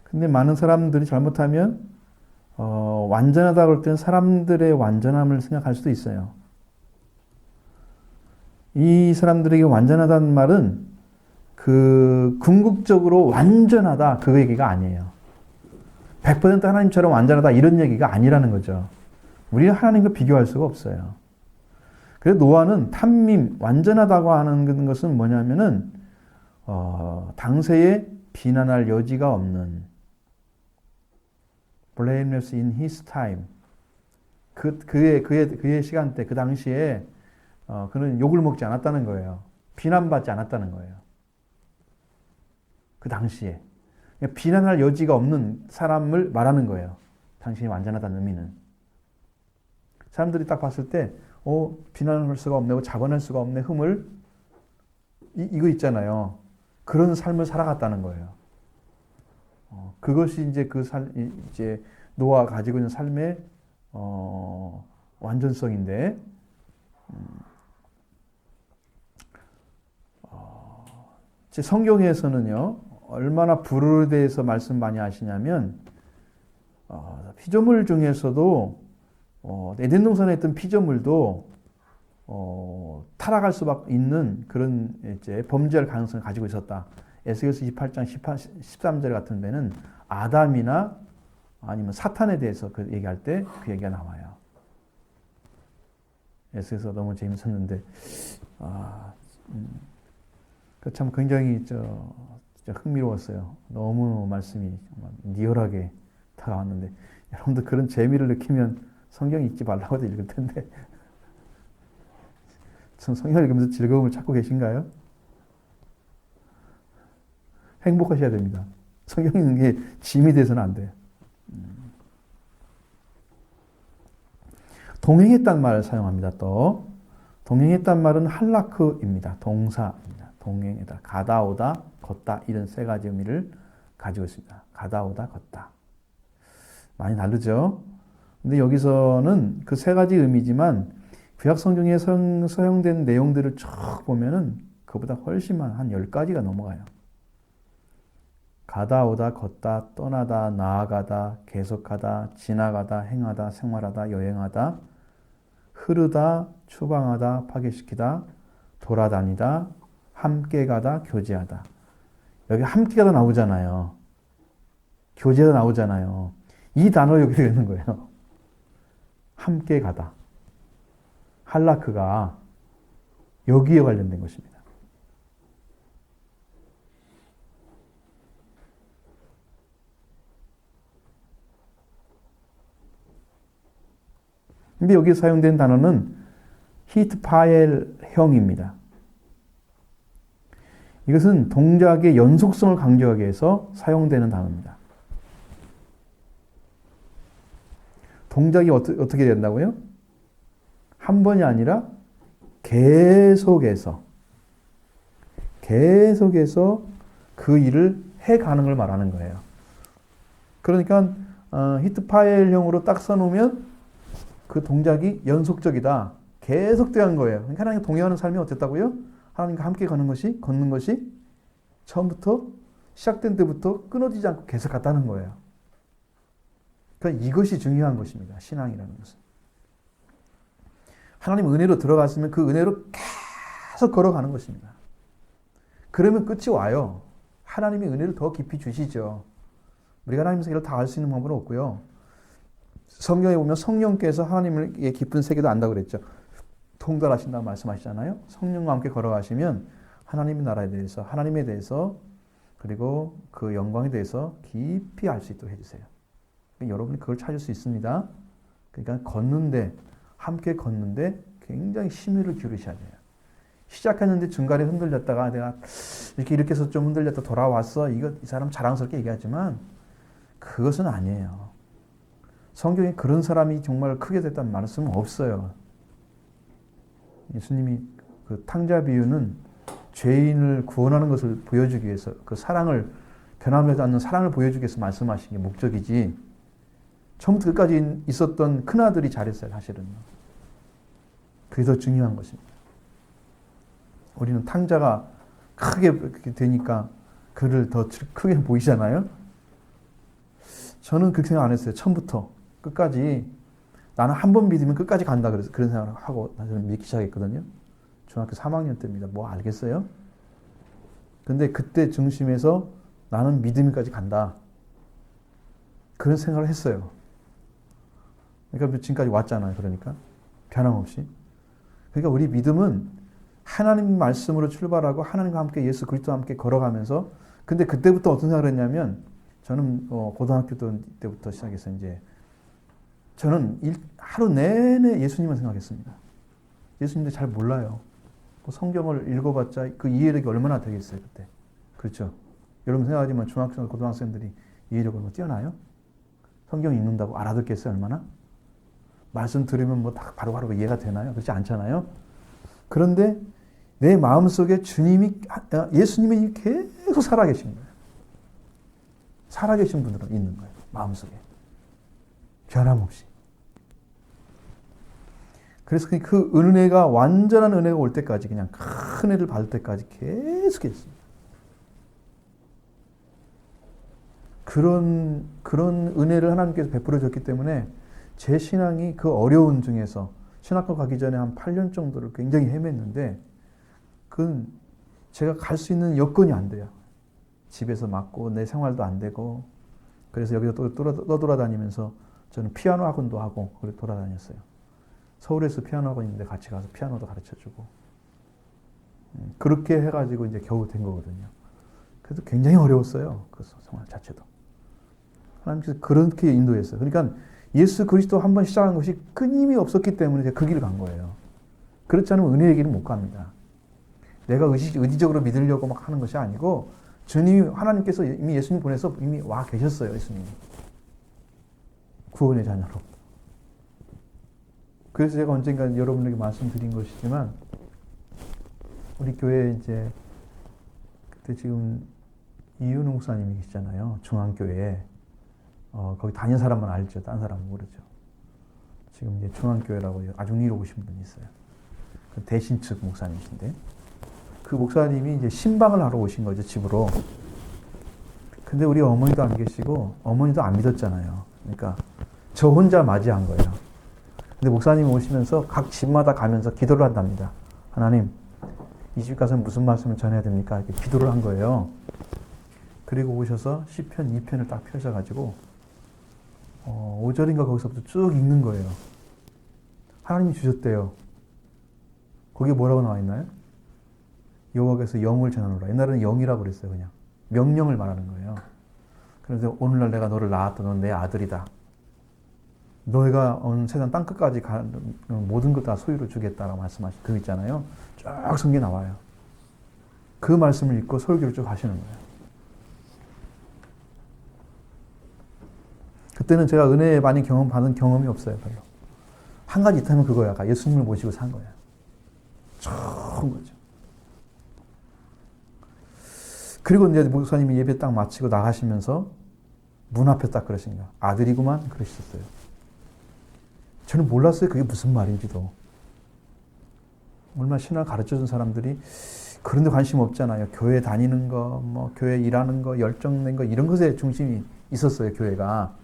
근데 많은 사람들이 잘못하면 완전하다고 할 때는 사람들의 완전함을 생각할 수도 있어요. 이 사람들에게 완전하다는 말은 궁극적으로 완전하다 그 얘기가 아니에요. 100% 하나님처럼 완전하다 이런 얘기가 아니라는 거죠. 우리는 하나님과 비교할 수가 없어요. 그래서 노아는 탐밈, 완전하다고 하는 것은 뭐냐면은 당세에 비난할 여지가 없는 blameless in his time. 그의 시간대, 그 당시에, 그는 욕을 먹지 않았다는 거예요. 비난받지 않았다는 거예요. 그 당시에. 비난할 여지가 없는 사람을 말하는 거예요. 당신이 완전하다는 의미는. 사람들이 딱 봤을 때, 비난할 수가 없네, 자본할 수가 없네, 흠을, 이거 있잖아요. 그런 삶을 살아갔다는 거예요. 그것이 이제 이제 노아가 가지고 있는 삶의 완전성인데, 제 성경에서는요 얼마나 불에 대해서 말씀 많이 하시냐면 피조물 중에서도 에덴 동산에 있던 피조물도 타락할 수밖에 있는 그런 이제 범죄할 가능성을 가지고 있었다. 에스겔서 28장 13절 같은 데는 아담이나 아니면 사탄에 대해서 그 얘기할 때 그 얘기가 나와요. 에스겔서 너무 재밌었는데 참 굉장히 진짜 흥미로웠어요. 너무 말씀이 정말 리얼하게 다가왔는데 여러분들 그런 재미를 느끼면 성경 읽지 말라고도 읽을 텐데 성경을 읽으면서 즐거움을 찾고 계신가요? 행복하셔야 됩니다. 성경 읽는 게 짐이 돼서는 안 돼요. 동행했단 말을 사용합니다. 또 동행했단 말은 할라크입니다. 동사입니다. 동행하다, 가다 오다, 걷다 이런 세 가지 의미를 가지고 있습니다. 가다 오다, 걷다. 많이 다르죠? 근데 여기서는 그 세 가지 의미지만 구약 성경에 사용된 내용들을 쭉 보면은 그보다 훨씬 많은 한 10가지가 넘어가요. 가다 오다, 걷다, 떠나다, 나아가다, 계속하다, 지나가다, 행하다, 생활하다, 여행하다, 흐르다, 추방하다, 파괴시키다, 돌아다니다, 함께 가다, 교제하다. 여기 함께 가다 나오잖아요. 교제가 나오잖아요. 이 단어 여기 되는 거예요. 함께 가다. 할라크가 여기에 관련된 것입니다. 근데 여기 사용된 단어는 히트파엘형입니다. 이것은 동작의 연속성을 강조하기 위해서 사용되는 단어입니다. 동작이 어떻게 된다고요? 한 번이 아니라 계속해서 그 일을 해가는 걸 말하는 거예요. 그러니까 히트파일형으로 딱 써놓으면 그 동작이 연속적이다. 계속되는 거예요. 그러니까 하나님과 동행하는 삶이 어땠다고요? 하나님과 함께 걷는 것이 처음부터 시작된 때부터 끊어지지 않고 계속 갔다는 거예요. 그러니까 이것이 중요한 것입니다. 신앙이라는 것은. 하나님 은혜로 들어갔으면 그 은혜로 계속 걸어가는 것입니다. 그러면 끝이 와요. 하나님의 은혜를 더 깊이 주시죠. 우리가 하나님의 세계를 다 알 수 있는 방법은 없고요. 성경에 보면 성령께서 하나님의 깊은 세계도 안다고 그랬죠. 통달하신다고 말씀하시잖아요. 성령과 함께 걸어가시면 하나님의 나라에 대해서, 하나님에 대해서, 그리고 그 영광에 대해서 깊이 알 수 있도록 해주세요. 여러분이 그걸 찾을 수 있습니다. 그러니까 함께 걷는데 굉장히 심혈을 기울이셔야 돼요. 시작했는데 중간에 흔들렸다가 내가 이렇게 해서 좀 흔들렸다 돌아왔어. 이 사람 자랑스럽게 얘기하지만 그것은 아니에요. 성경에 그런 사람이 정말 크게 됐다는 말씀은 없어요. 예수님이 그 탕자 비유는 죄인을 구원하는 것을 보여주기 위해서 그 사랑을 변함되지 않는 사랑을 보여주기 위해서 말씀하신 게 목적이지 처음부터 끝까지 있었던 큰아들이 잘했어요. 사실은. 그게 더 중요한 것입니다. 우리는 탕자가 크게 되니까 그를 더 크게 보이잖아요. 저는 그렇게 생각 안 했어요. 처음부터 끝까지 나는 한 번 믿으면 끝까지 간다 그래서 그런 생각을 하고 저는 믿기 시작했거든요. 중학교 3학년 때입니다. 뭐 알겠어요? 근데 그때 중심에서 나는 믿음까지 간다. 그런 생각을 했어요. 그러니까 지금까지 왔잖아요. 그러니까 변함없이. 그러니까 우리 믿음은 하나님 말씀으로 출발하고 하나님과 함께 예수 그리스도와 함께 걸어가면서 근데 그때부터 어떤 생각을 했냐면 저는 고등학교 때부터 시작해서 이제 저는 하루 내내 예수님만 생각했습니다. 예수님도 잘 몰라요. 성경을 읽어봤자 그 이해력이 얼마나 되겠어요, 그때. 그렇죠? 여러분 생각하지만 중학생, 고등학생들이 이해력이 얼마나 뛰어나요? 성경 읽는다고 알아듣겠어요, 얼마나? 말씀 들으면 뭐 다 바로바로 이해가 되나요? 그렇지 않잖아요? 그런데 내 마음속에 예수님이 계속 살아계신 거예요. 살아계신 분들은 있는 거예요, 마음속에. 변함없이. 그래서 그 은혜가 완전한 은혜가 올 때까지 그냥 큰 은혜를 받을 때까지 계속했습니다. 그런 은혜를 하나님께서 베풀어 줬기 때문에 제 신앙이 그 어려운 중에서 신학교 가기 전에 한 8년 정도를 굉장히 헤맸는데 그건 제가 갈 수 있는 여건이 안 돼요. 집에서 맞고 내 생활도 안 되고 그래서 여기서 또 떠돌아다니면서 저는 피아노 학원도 하고 그렇게 돌아다녔어요. 서울에서 피아노 학원 있는데 같이 가서 피아노도 가르쳐주고 그렇게 해가지고 이제 겨우 된 거거든요. 그래서 굉장히 어려웠어요. 그 생활 자체도. 하나님께서 그렇게 인도했어요. 그러니까 예수 그리스도 한 번 시작한 것이 끊임이 없었기 때문에 제가 그 길을 간 거예요. 그렇지 않으면 은혜의 길은 못 갑니다. 내가 의지적으로 믿으려고 막 하는 것이 아니고 주님이 하나님께서 이미 예수님 보내서 이미 와 계셨어요. 예수님이. 구원의 자녀로. 그래서 제가 언젠가 여러분에게 말씀드린 것이지만 우리 교회에 이제 그때 지금 이윤우 목사님이 계시잖아요. 중앙교회에. 거기 다닌 사람은 알죠. 딴 사람은 모르죠. 지금 이제 중앙교회라고 아주 이로우신 분이 있어요. 그 대신 측 목사님이신데 그 목사님이 이제 신방을 하러 오신 거죠. 집으로. 근데 우리 어머니도 안 계시고 어머니도 안 믿었잖아요. 그러니까 저 혼자 맞이한 거예요. 근데 목사님 오시면서 각 집마다 가면서 기도를 한답니다. 하나님, 이 집 가서 무슨 말씀을 전해야 됩니까? 이렇게 기도를 한 거예요. 그리고 오셔서 시편 2편을 딱 펴셔가지고 5절인가 거기서부터 쭉 읽는 거예요. 하나님이 주셨대요. 거기에 뭐라고 나와 있나요? 여호와께서 영을 전하노라. 옛날에는 영이라고 그랬어요. 그냥 명령을 말하는 거예요. 그래서 오늘날 내가 너를 낳았다. 넌 내 아들이다. 너희가 온 세상 땅끝까지 가는 모든 것 다 소유로 주겠다라고 말씀하신 그 있잖아요. 쭉 성경에 나와요. 그 말씀을 읽고 설교를 쭉 하시는 거예요. 그때는 제가 은혜 많이 받은 경험이 없어요. 별로. 한 가지 있다면 그거야. 예수님을 모시고 산 거예요. 좋은 거죠. 그리고 이제 목사님이 예배 딱 마치고 나가시면서 문 앞에 딱 그러신 거예요. 아들이구만 그러셨어요. 저는 몰랐어요. 그게 무슨 말인지도. 얼마나 신앙을 가르쳐준 사람들이 그런 데 관심 없잖아요. 교회 다니는 거, 뭐 교회 일하는 거, 열정낸 거 이런 것에 중심이 있었어요. 교회가.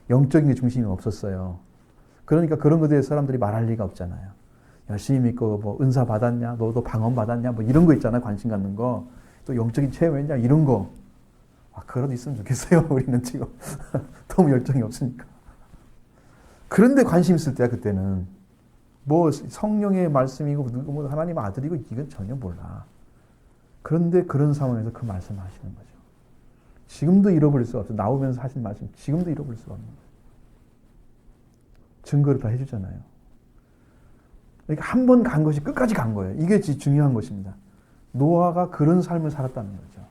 영적인 게 중심이 없었어요. 그러니까 그런 것에 대해서 사람들이 말할 리가 없잖아요. 열심히 믿고 뭐 은사 받았냐, 너도 방언 받았냐, 뭐 이런 거 있잖아요. 관심 갖는 거. 또 영적인 체험했냐, 이런 거. 그러도 있으면 좋겠어요. 우리는 지금 너무 열정이 없으니까. 그런데 관심 있을 때야 그때는. 뭐 성령의 말씀이고 누구 뭐 하나님 아들이고 이건 전혀 몰라. 그런데 그런 상황에서 그 말씀을 하시는 거죠. 지금도 잃어버릴 수가 없어요. 나오면서 하신 말씀 지금도 잃어버릴 수가 없는 거예요. 증거를 다 해주잖아요. 그러니까 한 번 간 것이 끝까지 간 거예요. 이게 중요한 것입니다. 노아가 그런 삶을 살았다는 거죠.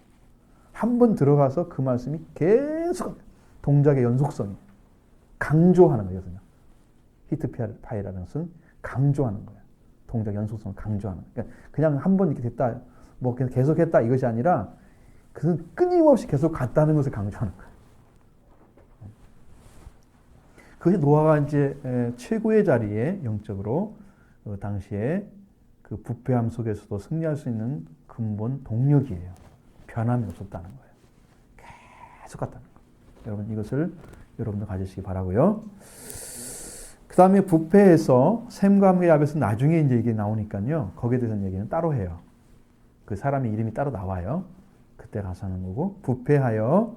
한 번 들어가서 그 말씀이 계속 동작의 연속성이 강조하는 거예요. 히트파이라는 것은 강조하는 거예요. 동작 연속성을 강조하는 거예요. 그러니까 그냥 한 번 이렇게 됐다, 뭐 계속 했다 이것이 아니라 그것은 끊임없이 계속 갔다는 것을 강조하는 거예요. 그것이 노아가 이제 최고의 자리에 영적으로 당시에 그 부패함 속에서도 승리할 수 있는 근본 동력이에요. 변함이 없었다는 거예요. 계속 갔다는 거예요. 여러분 이것을 여러분도 가지시기 바라고요. 그 다음에 부패해서 셈과 함의 야벳은 나중에 이제 이게 나오니까요. 거기에 대해서는 얘기는 따로 해요. 그 사람의 이름이 따로 나와요. 그때 가서 하는 거고 부패하여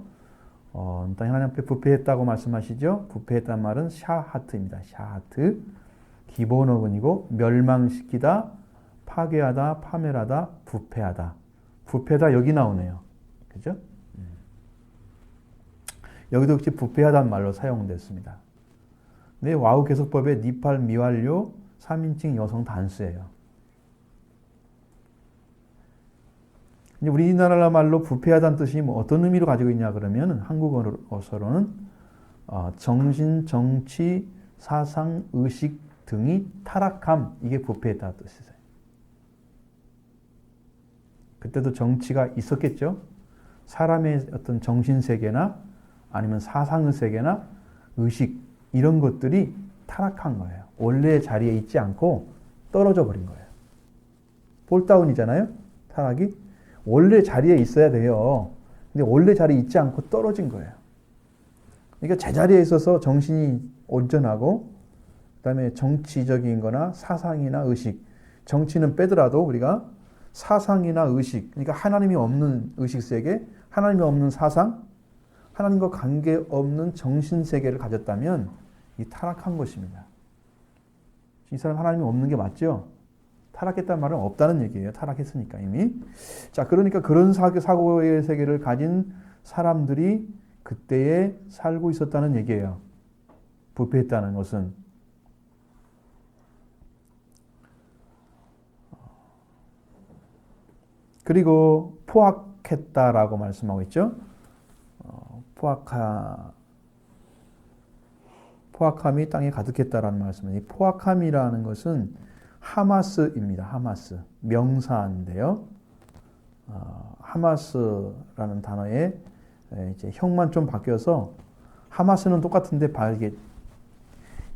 일단 하나님 앞에 부패했다고 말씀하시죠. 부패했다는 말은 샤하트입니다. 샤하트. 기본 어근이고 멸망시키다, 파괴하다, 파멸하다, 부패하다. 부패다 여기 나오네요. 그죠? 여기도 역시 부패하다는 말로 사용됐습니다. 네, 와우 개속법의 니팔 미완료 3인칭 여성 단수예요. 이제 우리나라 말로 부패하다는 뜻이 뭐 어떤 의미로 가지고 있냐 그러면 한국어로는 정신, 정치, 사상, 의식 등이 타락함 이게 부패했다는 뜻이에요. 그때도 정치가 있었겠죠. 사람의 어떤 정신 세계나 아니면 사상의 세계나 의식 이런 것들이 타락한 거예요. 원래의 자리에 있지 않고 떨어져 버린 거예요. 폴다운이잖아요. 타락이 원래 자리에 있어야 돼요. 근데 원래 자리에 있지 않고 떨어진 거예요. 그러니까 제자리에 있어서 정신이 온전하고 그다음에 정치적인 거나 사상이나 의식. 정치는 빼더라도 우리가 사상이나 의식, 그러니까 하나님이 없는 의식 세계, 하나님이 없는 사상, 하나님과 관계없는 정신 세계를 가졌다면 이 타락한 것입니다. 이 사람 하나님이 없는 게 맞죠? 타락했다는 말은 없다는 얘기예요. 타락했으니까 이미. 자, 그러니까 그런 사고의 세계를 가진 사람들이 그때에 살고 있었다는 얘기예요. 부패했다는 것은. 그리고 포악했다라고 말씀하고 있죠. 포악함이 땅에 가득했다라는 말씀은, 이 포악함이라는 것은 하마스입니다. 하마스. 명사인데요. 하마스라는 단어에 이제 형만 좀 바뀌어서 하마스는 똑같은데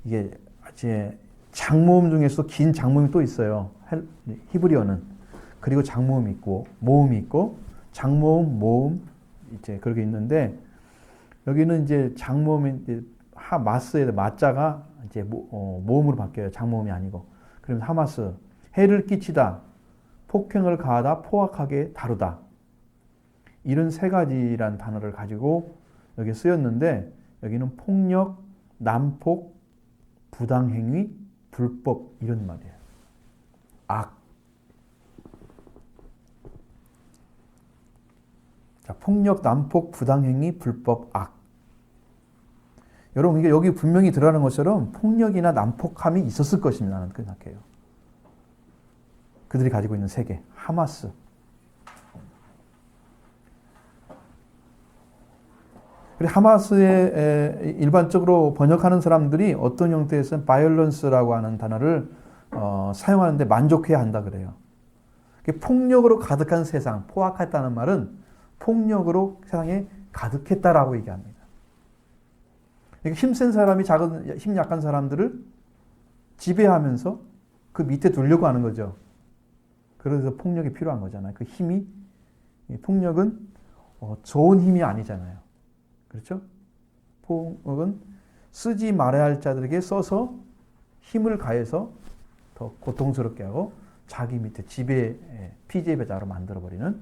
이게 이제 장모음 중에서 긴 장모음이 또 있어요. 히브리어는. 그리고 장모음이 있고 모음이 있고 장모음, 모음 이제 그렇게 있는데 여기는 이제 장모음이 이제 마스의 마자가 이제 모음으로 바뀌어요. 장모음이 아니고. 그러면 하마스, 해를 끼치다, 폭행을 가하다, 포악하게 다루다. 이런 세 가지란 단어를 가지고 여기 쓰였는데 여기는 폭력, 난폭, 부당행위, 불법 이런 말이에요. 악. 자, 폭력, 난폭, 부당행위, 불법, 악. 여러분 이게 여기 분명히 드러나는 것처럼 폭력이나 난폭함이 있었을 것입니다. 나는 그렇게 생각해요. 그들이 가지고 있는 세계, 하마스. 그리고 하마스에 일반적으로 번역하는 사람들이 어떤 형태에서는 바이올런스라고 하는 단어를 사용하는데 만족해야 한다 그래요. 폭력으로 가득한 세상, 포악했다는 말은 폭력으로 세상에 가득했다라고 얘기합니다. 힘센 사람이 힘 약한 사람들을 지배하면서 그 밑에 두려고 하는 거죠. 그래서 폭력이 필요한 거잖아요. 그 힘이, 폭력은 좋은 힘이 아니잖아요. 그렇죠? 폭력은 쓰지 말아야 할 자들에게 써서 힘을 가해서 더 고통스럽게 하고 자기 밑에 피지배자로 만들어버리는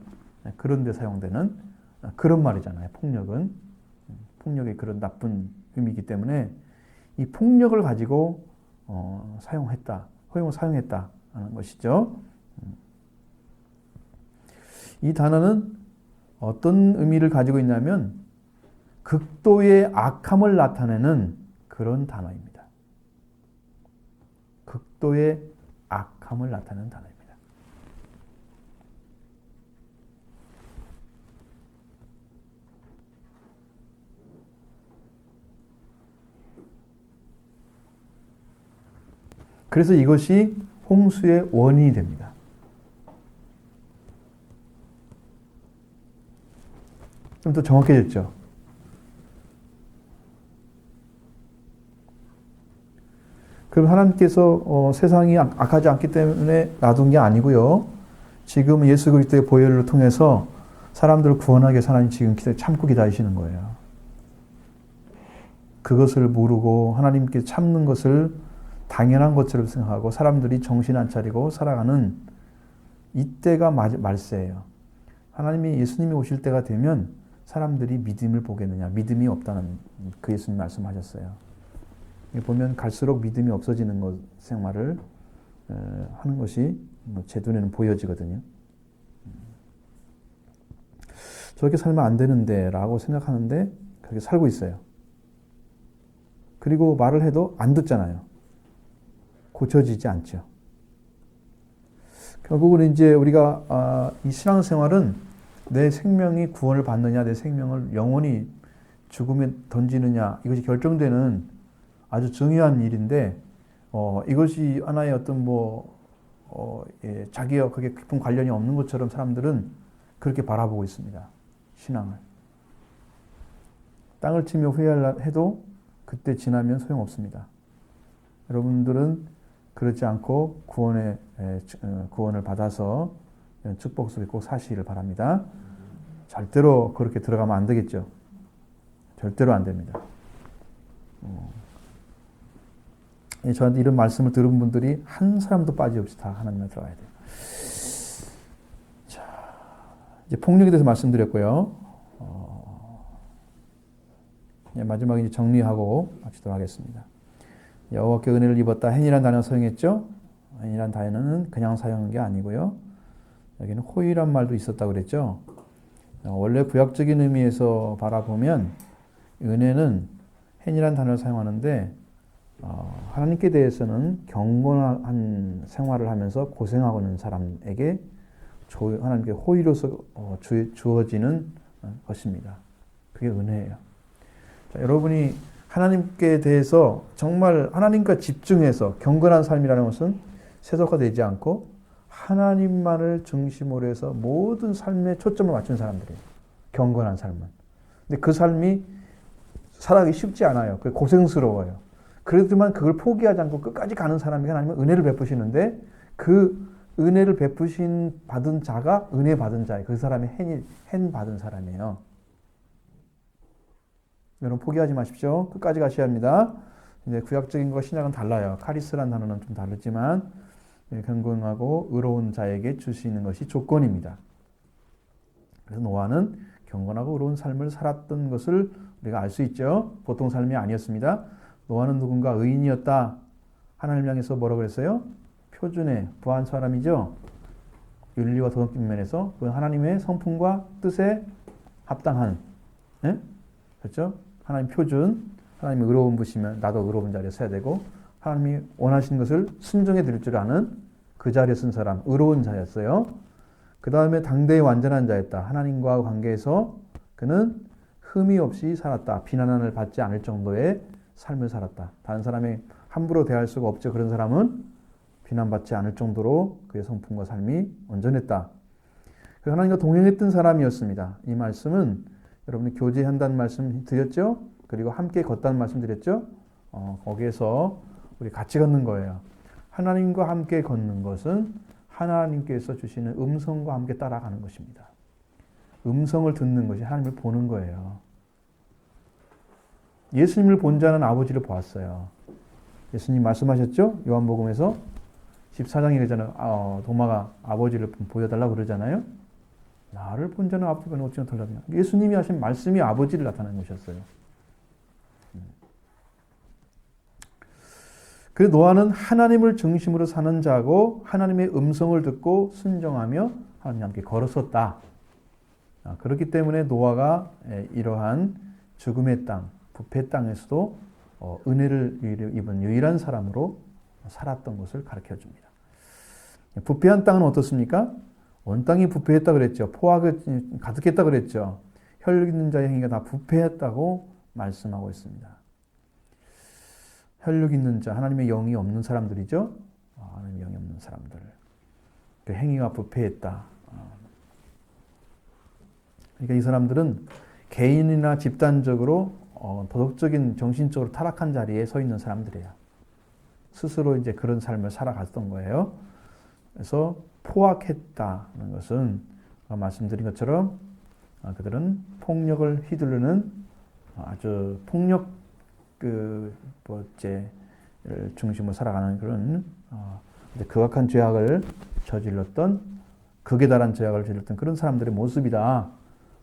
그런 데 사용되는 그런 말이잖아요. 폭력은. 폭력의 그런 나쁜 의미이기 때문에 이 폭력을 가지고 허용을 사용했다는 것이죠. 이 단어는 어떤 의미를 가지고 있냐면 극도의 악함을 나타내는 그런 단어입니다. 극도의 악함을 나타내는 단어입니다. 그래서 이것이 홍수의 원인이 됩니다. 좀 더 정확해졌죠? 그럼 하나님께서 세상이 악하지 않기 때문에 놔둔 게 아니고요. 지금 예수 그리스도의 보혈을 통해서 사람들을 구원하기 위해서 하나님 지금 참고 기다리시는 거예요. 그것을 모르고 하나님께 참는 것을 당연한 것처럼 생각하고 사람들이 정신 안 차리고 살아가는 이때가 말세예요. 하나님이 예수님이 오실 때가 되면 사람들이 믿음을 보겠느냐. 믿음이 없다는 그 예수님 말씀하셨어요. 보면 갈수록 믿음이 없어지는 생활을 하는 것이 제 눈에는 보여지거든요. 저렇게 살면 안 되는데 라고 생각하는데 그렇게 살고 있어요. 그리고 말을 해도 안 듣잖아요. 고쳐지지 않죠. 결국은 이제 우리가 이 신앙생활은 내 생명이 구원을 받느냐, 내 생명을 영원히 죽음에 던지느냐 이것이 결정되는 아주 중요한 일인데 이것이 하나의 어떤 자기와 그게 깊은 관련이 없는 것처럼 사람들은 그렇게 바라보고 있습니다. 신앙을. 땅을 치며 후회하려 해도 그때 지나면 소용없습니다. 여러분들은 그렇지 않고 구원을 받아서 축복 속에 꼭 사시기를 바랍니다. 절대로 그렇게 들어가면 안 되겠죠. 절대로 안 됩니다. 저한테 이런 말씀을 들은 분들이 한 사람도 빠짐없이 다 하나님에 들어가야 돼요. 자, 이제 폭력에 대해서 말씀드렸고요. 마지막에 이제 정리하고 마치도록 하겠습니다. 여호와께 은혜를 입었다. 헨이란 단어 사용했죠. 헨이란 단어는 그냥 사용한 게 아니고요. 여기는 호의란 말도 있었다고 그랬죠. 원래 구약적인 의미에서 바라보면 은혜는 헨이란 단어를 사용하는데 하나님께 대해서는 경건한 생활을 하면서 고생하고 있는 사람에게 하나님께 호의로서 주어지는 것입니다. 그게 은혜예요. 자, 여러분이 하나님께 대해서 정말 하나님과 집중해서 경건한 삶이라는 것은 세속화되지 않고 하나님만을 중심으로 해서 모든 삶에 초점을 맞춘 사람들이에요. 경건한 삶은. 근데 그 삶이 살아가기 쉽지 않아요. 그게 고생스러워요. 그렇지만 그걸 포기하지 않고 끝까지 가는 사람에게 하나님은 은혜를 베푸시는데 그 은혜를 베푸신 받은 자가 은혜 받은 자예요. 그 사람이 헨 받은 사람이에요. 여러분 포기하지 마십시오. 끝까지 가셔야 합니다. 이제 구약적인 거 신약은 달라요. 카리스라는 단어는 좀 다르지만 경건하고 의로운 자에게 주시는 것이 조건입니다. 그래서 노아는 경건하고 의로운 삶을 살았던 것을 우리가 알 수 있죠. 보통 삶이 아니었습니다. 노아는 누군가 의인이었다. 하나님을 향해서 뭐라고 그랬어요? 표준에 부한 사람이죠. 윤리와 도덕적 면에서 하나님의 성품과 뜻에 합당한, 예? 그렇죠? 하나님 표준, 하나님이 의로운 분이시면 나도 의로운 자리에 서야 되고 하나님이 원하시는 것을 순종해 드릴 줄 아는 그 자리에 쓴 사람, 의로운 자였어요. 그 다음에 당대의 완전한 자였다. 하나님과 관계에서 그는 흠이 없이 살았다. 비난을 받지 않을 정도의 삶을 살았다. 다른 사람이 함부로 대할 수가 없죠. 그런 사람은 비난받지 않을 정도로 그의 성품과 삶이 온전했다. 하나님과 동행했던 사람이었습니다. 이 말씀은 여러분이 교제한다는 말씀 드렸죠? 그리고 함께 걷다는 말씀 드렸죠? 거기에서 우리 같이 걷는 거예요. 하나님과 함께 걷는 것은 하나님께서 주시는 음성과 함께 따라가는 것입니다. 음성을 듣는 것이 하나님을 보는 거예요. 예수님을 본 자는 아버지를 보았어요. 예수님 말씀하셨죠? 요한복음에서 14장에 그러잖아요. 도마가 아버지를 보여달라고 그러잖아요. 나를 본 자는 아버지가 어찌나 달라지냐. 예수님이 하신 말씀이 아버지를 나타낸 것이었어요. 그래서 노아는 하나님을 중심으로 사는 자고 하나님의 음성을 듣고 순종하며 하나님과 함께 걸었었다. 그렇기 때문에 노아가 이러한 죽음의 땅, 부패 땅에서도 은혜를 입은 유일한 사람으로 살았던 것을 가르쳐 줍니다. 부패한 땅은 어떻습니까? 온 땅이 부패했다 그랬죠. 포악을 가득했다 그랬죠. 혈육 있는 자의 행위가 다 부패했다고 말씀하고 있습니다. 혈육 있는 자, 하나님의 영이 없는 사람들이죠. 하나님의 영이 없는 사람들. 그 행위가 부패했다. 그러니까 이 사람들은 개인이나 집단적으로 도덕적인 정신적으로 타락한 자리에 서 있는 사람들이에요. 스스로 이제 그런 삶을 살아갔던 거예요. 그래서 포악했다는 것은 말씀드린 것처럼 그들은 폭력을 휘두르는 아주 폭력 를 중심으로 살아가는 그런 극악한 죄악을 저질렀던 극에 달한 죄악을 저질렀던 그런 사람들의 모습이다.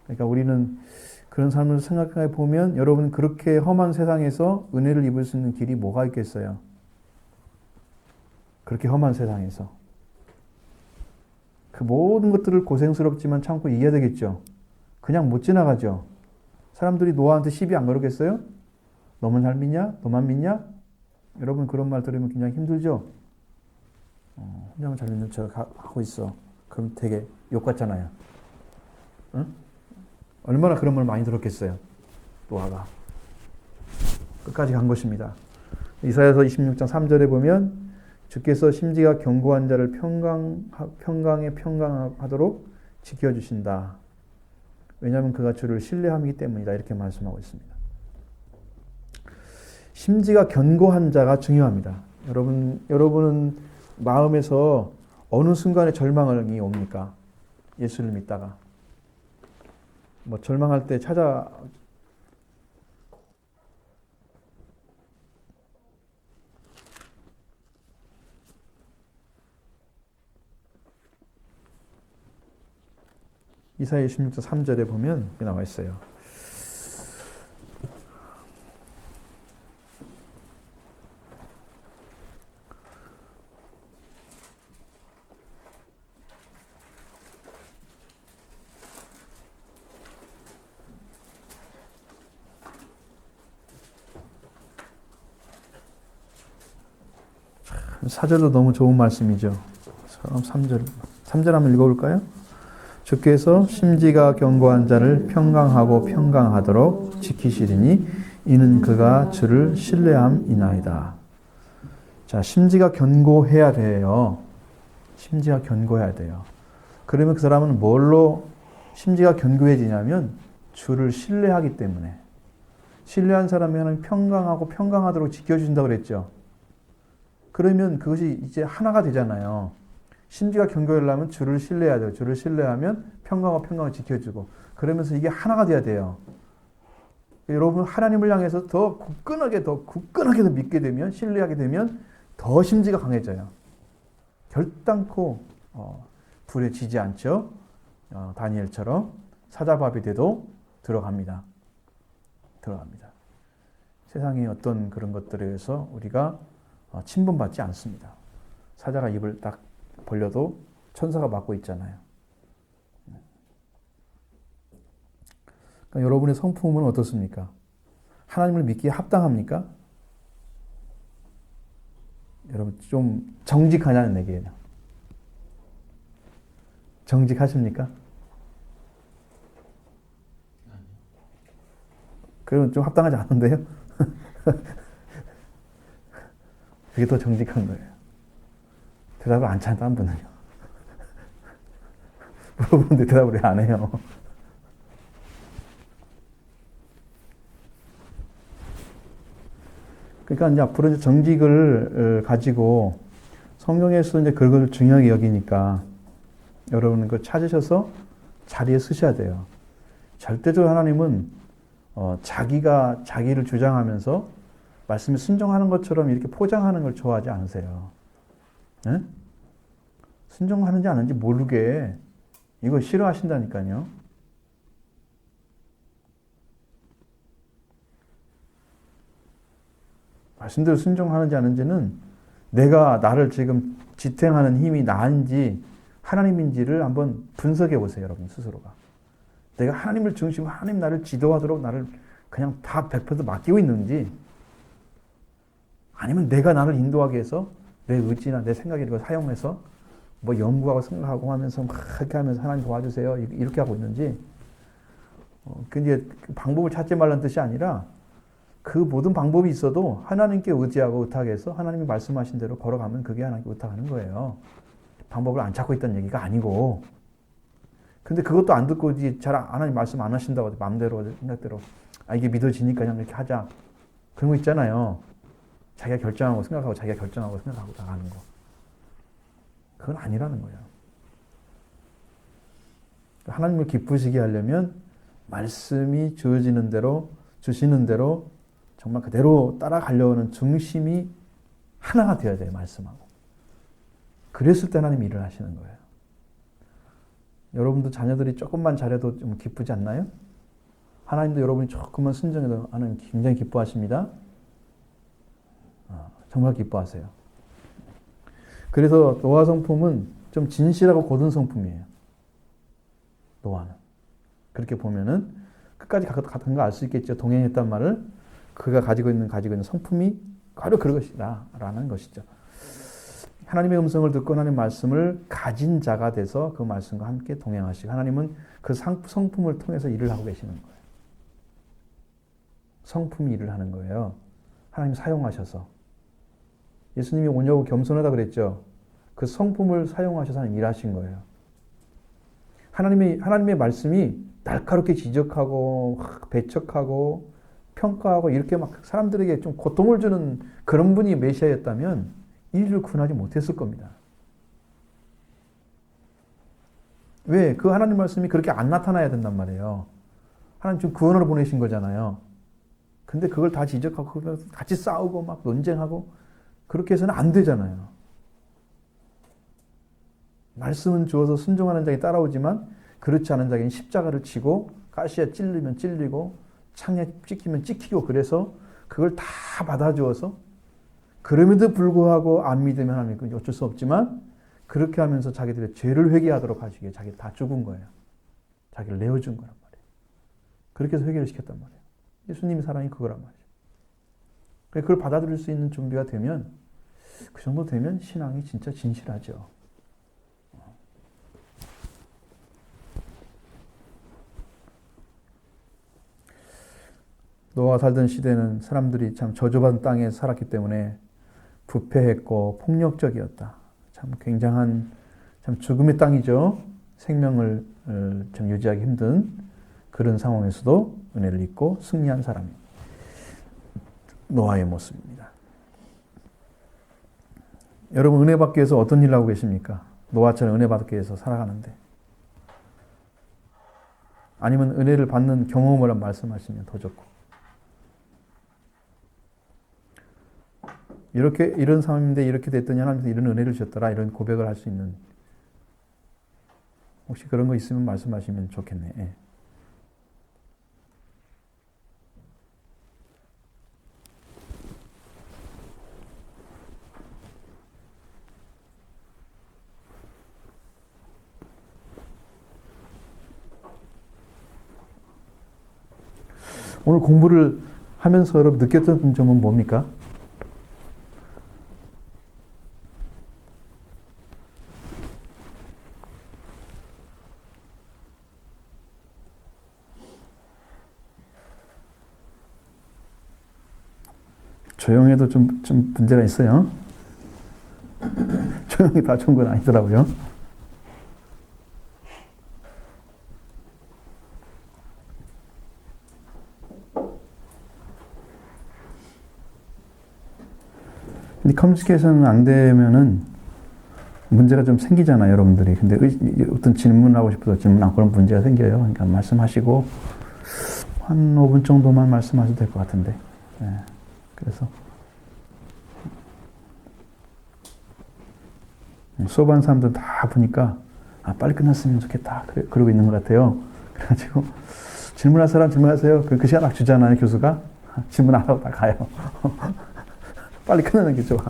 그러니까 우리는 그런 삶을 생각해 보면 여러분 그렇게 험한 세상에서 은혜를 입을 수 있는 길이 뭐가 있겠어요? 그렇게 험한 세상에서 그 모든 것들을 고생스럽지만 참고 이겨야 되겠죠. 그냥 못 지나가죠. 사람들이 노아한테 시비 안 걸었겠어요? 너만 잘 믿냐? 너만 믿냐? 여러분 그런 말 들으면 굉장히 힘들죠? 혼자만 잘 믿는 척 하고 있어. 그럼 되게 욕 같잖아요. 응? 얼마나 그런 말 많이 들었겠어요. 노아가. 끝까지 간 것입니다. 이사야서 26장 3절에 보면 주께서 심지가 견고한 자를 평강에 평강하도록 지켜주신다. 왜냐하면 그가 주를 신뢰함이기 때문이다. 이렇게 말씀하고 있습니다. 심지가 견고한 자가 중요합니다. 여러분은 마음에서 어느 순간에 절망이 옵니까? 예수를 믿다가. 절망할 때 이사야 26장 3절에 보면 이렇게 나와 있어요. 사절도 너무 좋은 말씀이죠. 3절 한번 읽어볼까요? 주께서 심지가 견고한 자를 평강하고 평강하도록 지키시리니 이는 그가 주를 신뢰함이나이다. 자, 심지가 견고해야 돼요. 심지가 견고해야 돼요. 그러면 그 사람은 뭘로 심지가 견고해지냐면 주를 신뢰하기 때문에. 신뢰한 사람이 하나님 평강하고 평강하도록 지켜주신다고 그랬죠. 그러면 그것이 이제 하나가 되잖아요. 심지가 견고하려면 주를 신뢰해야 돼요. 주를 신뢰하면 평강과 평강을 지켜주고 그러면서 이게 하나가 돼야 돼요. 여러분 하나님을 향해서 더 굳건하게 더 믿게 되면 신뢰하게 되면 더 심지가 강해져요. 결단코 불에 지지 않죠. 다니엘처럼 사자밥이 돼도 들어갑니다. 세상의 어떤 그런 것들에 의해서 우리가 침범받지 않습니다. 사자가 입을 딱 벌려도 천사가 막고 있잖아요. 그러니까 여러분의 성품은 어떻습니까? 하나님을 믿기에 합당합니까? 여러분 좀 정직하냐는 얘기예요. 정직하십니까? 그러면 좀 합당하지 않은데요? 그게 더 정직한 거예요. 대답을 안 찾는 분은요. 물어보는데 대답을 왜 안 해요? 그러니까 이제 앞으로 이제 정직을 가지고 성경에서 이제 그걸 중요하게 여기니까 여러분은 그걸 찾으셔서 자리에 서셔야 돼요. 절대적으로 하나님은 자기가 자기를 주장하면서 말씀에 순종하는 것처럼 이렇게 포장하는 걸 좋아하지 않으세요. 네? 순종하는지 안 하는지 모르게 이거 싫어하신다니까요. 말씀대로 순종하는지 안 하는지는 내가 나를 지금 지탱하는 힘이 나인지 하나님인지를 한번 분석해 보세요. 여러분 스스로가. 내가 하나님을 중심으로 하나님 나를 지도하도록 나를 그냥 다 100% 맡기고 있는지 아니면 내가 나를 인도하기 위해서 내 의지나 내 생각을 이걸 사용해서 뭐 연구하고 생각하고 하면서 막 이렇게 하면서 하나님 도와주세요 이렇게 하고 있는지 근데 방법을 찾지 말라는 뜻이 아니라 그 모든 방법이 있어도 하나님께 의지하고 의탁해서 하나님이 말씀하신 대로 걸어가면 그게 하나님께 의탁하는 거예요. 방법을 안 찾고 있다는 얘기가 아니고 근데 그것도 안 듣고 잘 하나님 말씀 안 하신다고 마음대로 생각대로 이게 믿어지니까 그냥 이렇게 하자 그런 거 있잖아요. 자기가 결정하고 생각하고 자기가 결정하고 생각하고 나가는 거. 그건 아니라는 거예요. 하나님을 기쁘시게 하려면 말씀이 주어지는 대로 주시는 대로 정말 그대로 따라가려는 중심이 하나가 되어야 돼요. 말씀하고. 그랬을 때 하나님이 일을 하시는 거예요. 여러분도 자녀들이 조금만 잘해도 좀 기쁘지 않나요? 하나님도 여러분이 조금만 순종해도 하나님 굉장히 기뻐하십니다. 정말 기뻐하세요. 그래서 노아 성품은 좀 진실하고 고든 성품이에요. 노아는. 그렇게 보면은 끝까지 같은 거 알 수 있겠죠. 동행했단 말을 그가 가지고 있는 성품이 바로 그것이다 라는 것이죠. 하나님의 음성을 듣고 하나님의 말씀을 가진 자가 돼서 그 말씀과 함께 동행하시고 하나님은 그 성품을 통해서 일을 하고 계시는 거예요. 성품이 일을 하는 거예요. 하나님 사용하셔서. 예수님이 온유하고 겸손하다 그랬죠. 그 성품을 사용하셔서 하나님 일하신 거예요. 하나님의 말씀이 날카롭게 지적하고 배척하고 평가하고 이렇게 막 사람들에게 좀 고통을 주는 그런 분이 메시아였다면 인류를 구원하지 못했을 겁니다. 왜? 그 하나님 말씀이 그렇게 안 나타나야 된단 말이에요. 하나님 지금 구원으로 보내신 거잖아요. 근데 그걸 다 지적하고 같이 싸우고 막 논쟁하고 그렇게 해서는 안 되잖아요. 말씀은 주어서 순종하는 자에게 따라오지만 그렇지 않은 자에게는 십자가를 치고 가시에 찔리면 찔리고 창에 찍히면 찍히고 그래서 그걸 다 받아주어서 그럼에도 불구하고 안 믿으면 하나님 어쩔 수 없지만 그렇게 하면서 자기들의 죄를 회개하도록 하시기에 자기 다 죽은 거예요. 자기를 내어준 거란 말이에요. 그렇게 해서 회개를 시켰단 말이에요. 예수님의 사랑이 그거란 말이죠. 그걸 받아들일 수 있는 준비가 되면 그 정도 되면 신앙이 진짜 진실하죠. 노아가 살던 시대는 사람들이 참 저주받은 땅에 살았기 때문에 부패했고 폭력적이었다. 참 굉장한 참 죽음의 땅이죠. 생명을 참 유지하기 힘든 그런 상황에서도 은혜를 입고 승리한 사람이 노아의 모습입니다. 여러분 은혜 받기 위해서 어떤 일을 하고 계십니까? 노아처럼 은혜 받기 위해서 살아가는데 아니면 은혜를 받는 경험을 말씀하시면 더 좋고 이렇게 이런 상황인데 이렇게 됐더니 하나님께서 이런 은혜를 주셨더라 이런 고백을 할 수 있는 혹시 그런 거 있으면 말씀하시면 좋겠네. 예. 오늘 공부를 하면서 여러분 느꼈던 점은 뭡니까? 조용해도 좀 문제가 있어요. 조용히 다 좋은 건 아니더라고요. 근데 커뮤니케이션은 안 되면은 문제가 좀 생기잖아요, 여러분들이. 근데 어떤 질문하고 싶어서 질문 안 그런 문제가 생겨요. 그러니까 말씀하시고 한 5분 정도만 말씀하셔도 될 것 같은데. 네. 그래서 수업하는 사람들 다 보니까 빨리 끝났으면 좋겠다. 그러고 있는 것 같아요. 그래가지고 질문할 사람 질문하세요. 그 시간 딱 주잖아요, 교수가. 질문 안 하고 다 가요. 빨리 끝내는 게 좋아.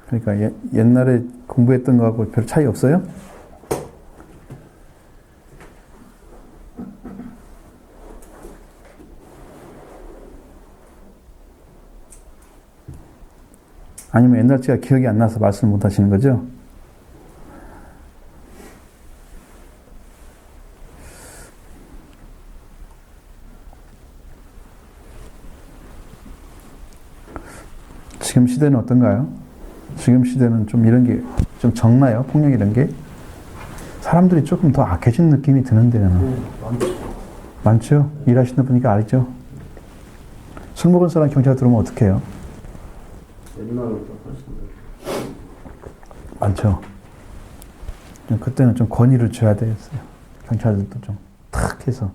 그러니까 옛날에 공부했던 거하고 별 차이 없어요? 아니면 옛날 제가 기억이 안 나서 말씀을 못 하시는 거죠? 지금 시대는 어떤가요? 지금 시대는 좀 이런 게 좀 적나요? 폭력 이런 게? 사람들이 조금 더 악해진 느낌이 드는데요. 많죠? 일하시는 분이니까 알죠? 술 먹은 사람 경찰 들어오면 어떻게 해요? 많죠? 그때는 좀 권위를 줘야 되겠어요. 경찰들도 좀 탁 해서.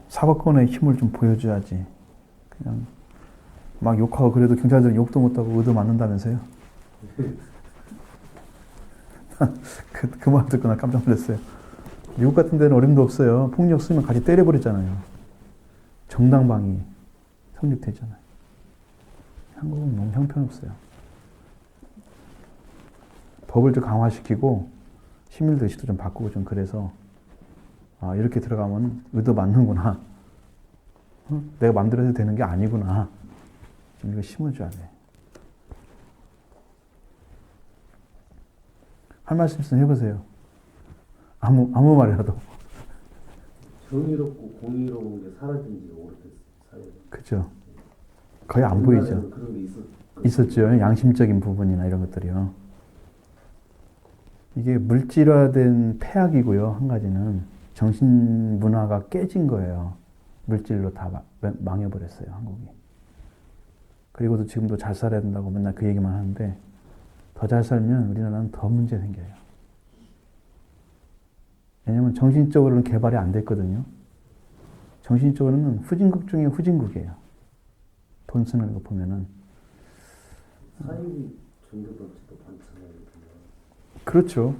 사법권의 힘을 좀 보여줘야지. 그냥 막 욕하고 그래도 경찰들은 욕도 못하고 의도 맞는다면서요? 그 말 듣고 나 깜짝 놀랐어요. 미국 같은 데는 어림도 없어요. 폭력 쓰면 같이 때려버리잖아요. 정당방위 성립되잖아요. 한국은 너무 형편없어요. 법을 좀 강화시키고 시민들 의식도 좀 바꾸고 좀 그래서 이렇게 들어가면 의도 맞는구나. 내가 마음대로 해도 되는 게 아니구나. 좀 이거 심어줘야 돼. 할 말씀 있으면 해보세요. 아무 말이라도. 정의롭고 공의로운 게 사라진 지 오래됐어요. 그죠. 거의 안 보이죠. 그런 게 있었죠. 양심적인 부분이나 이런 것들이요. 이게 물질화된 폐악이고요. 한 가지는 정신 문화가 깨진 거예요. 물질로 다 망해버렸어요, 한국이. 그리고도 지금도 잘 살아야 된다고 맨날 그 얘기만 하는데 더 잘 살면 우리나라는 더 문제 생겨요. 왜냐하면 정신적으로는 개발이 안 됐거든요. 정신적으로는 후진국 중에 후진국이에요. 돈 쓰는 거 보면은. 사이비 종교단체도 많잖아요. 그렇죠.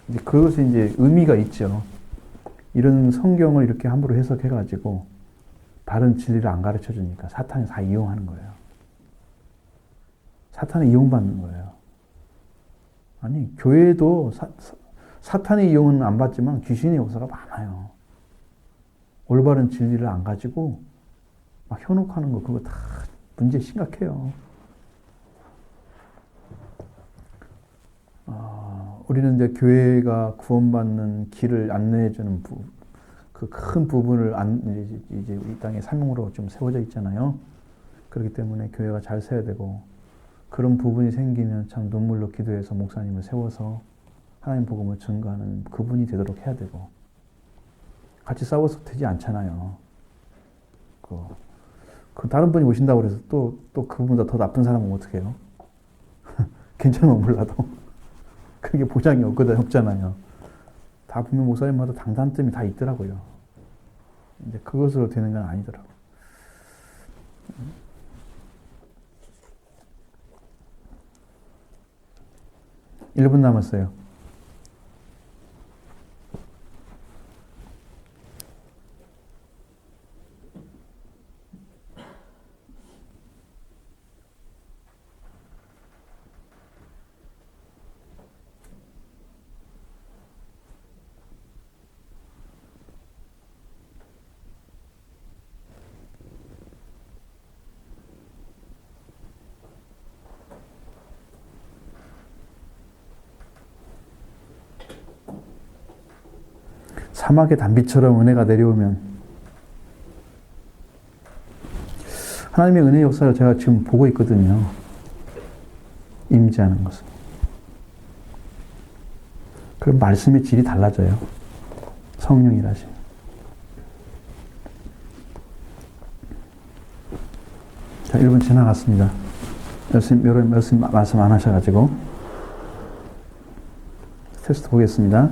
이제 그것이 이제 의미가 있죠. 이런 성경을 이렇게 함부로 해석해가지고 다른 진리를 안 가르쳐 주니까 사탄이 다 이용하는 거예요. 사탄이 이용받는 거예요. 아니, 교회도 사탄의 이용은 안 받지만 귀신의 역사가 많아요. 올바른 진리를 안 가지고 막 현혹하는 거, 그거 다 문제 심각해요. 우리는 이제 교회가 구원받는 길을 안내해주는 그 큰 부분을 이제 이 땅에 사명으로 좀 세워져 있잖아요. 그렇기 때문에 교회가 잘 서야 되고, 그런 부분이 생기면 참 눈물로 기도해서 목사님을 세워서 하나님 복음을 증거하는 그분이 되도록 해야 되고, 같이 싸워서 되지 않잖아요. 그 다른 분이 오신다고 그래서 또 그분보다 더 나쁜 사람 오면 어떡해요? 괜찮으면 몰라도. 그게 보장이 없잖아요. 다 분명 목사님마다 장단점이 다 있더라고요. 이제 그것으로 되는 건 아니더라고요. 1분 남았어요. 사막의 단비처럼 은혜가 내려오면, 하나님의 은혜 역사를 제가 지금 보고 있거든요. 임재하는 것을. 그럼 말씀의 질이 달라져요. 성령이라시면. 자, 1분 지나갔습니다. 여러분 말씀 안 하셔가지고 테스트 보겠습니다.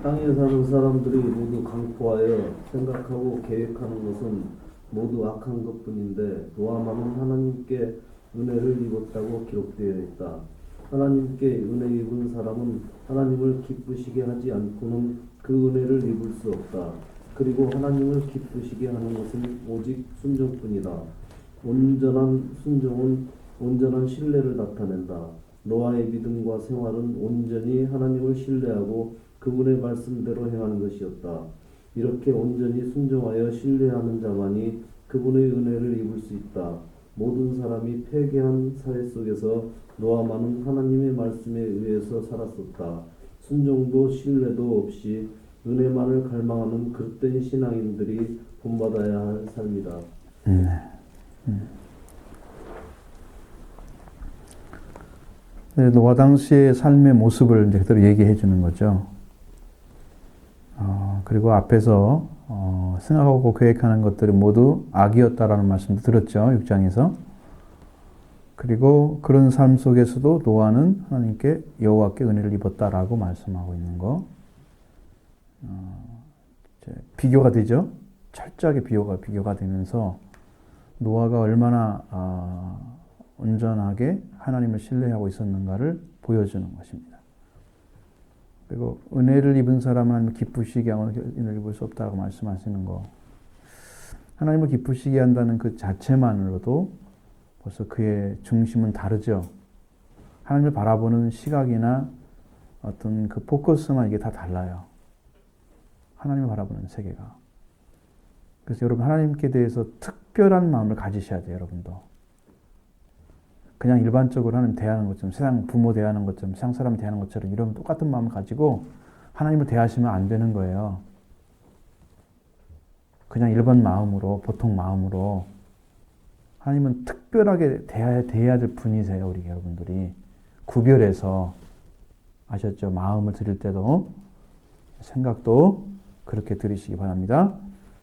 땅에 사는 사람들이 모두 강포하여 생각하고 계획하는 것은 모두 악한 것뿐인데 노아만은 하나님께 은혜를 입었다고 기록되어 있다. 하나님께 은혜 입은 사람은 하나님을 기쁘시게 하지 않고는 그 은혜를 입을 수 없다. 그리고 하나님을 기쁘시게 하는 것은 오직 순종뿐이다. 온전한 순종은 온전한 신뢰를 나타낸다. 노아의 믿음과 생활은 온전히 하나님을 신뢰하고 그분의 말씀대로 행하는 것이었다. 이렇게 온전히 순종하여 신뢰하는 자만이 그분의 은혜를 입을 수 있다. 모든 사람이 폐괴한 사회 속에서 노아만은 하나님의 말씀에 의해서 살았었다. 순종도 신뢰도 없이 은혜만을 갈망하는 그릇된 신앙인들이 본받아야 할 삶이다. 노아 당시의 삶의 모습을 이제 그대로 얘기해 주는 거죠. 그리고 앞에서 생각하고 계획하는 것들이 모두 악이었다라는 말씀도 들었죠. 6장에서. 그리고 그런 삶 속에서도 노아는 하나님께 여호와께 은혜를 입었다라고 말씀하고 있는 거. 비교가 되죠. 철저하게 비교가 되면서 노아가 얼마나 온전하게 하나님을 신뢰하고 있었는가를 보여주는 것입니다. 그리고 은혜를 입은 사람은 하나님을 기쁘시게 하고 은혜를 입을 수 없다고 말씀하시는 거. 하나님을 기쁘시게 한다는 그 자체만으로도 벌써 그의 중심은 다르죠. 하나님을 바라보는 시각이나 어떤 그 포커스만 이게 다 달라요. 하나님을 바라보는 세계가. 그래서 여러분 하나님께 대해서 특별한 마음을 가지셔야 돼요. 여러분도. 그냥 일반적으로 하나님 대하는 것처럼, 세상 부모 대하는 것처럼, 세상 사람 대하는 것처럼 이런 똑같은 마음을 가지고 하나님을 대하시면 안 되는 거예요. 그냥 일반 마음으로, 보통 마음으로. 하나님은 특별하게 대해야 될 분이세요. 우리 여러분들이. 구별해서 아셨죠? 마음을 드릴 때도 생각도 그렇게 드리시기 바랍니다.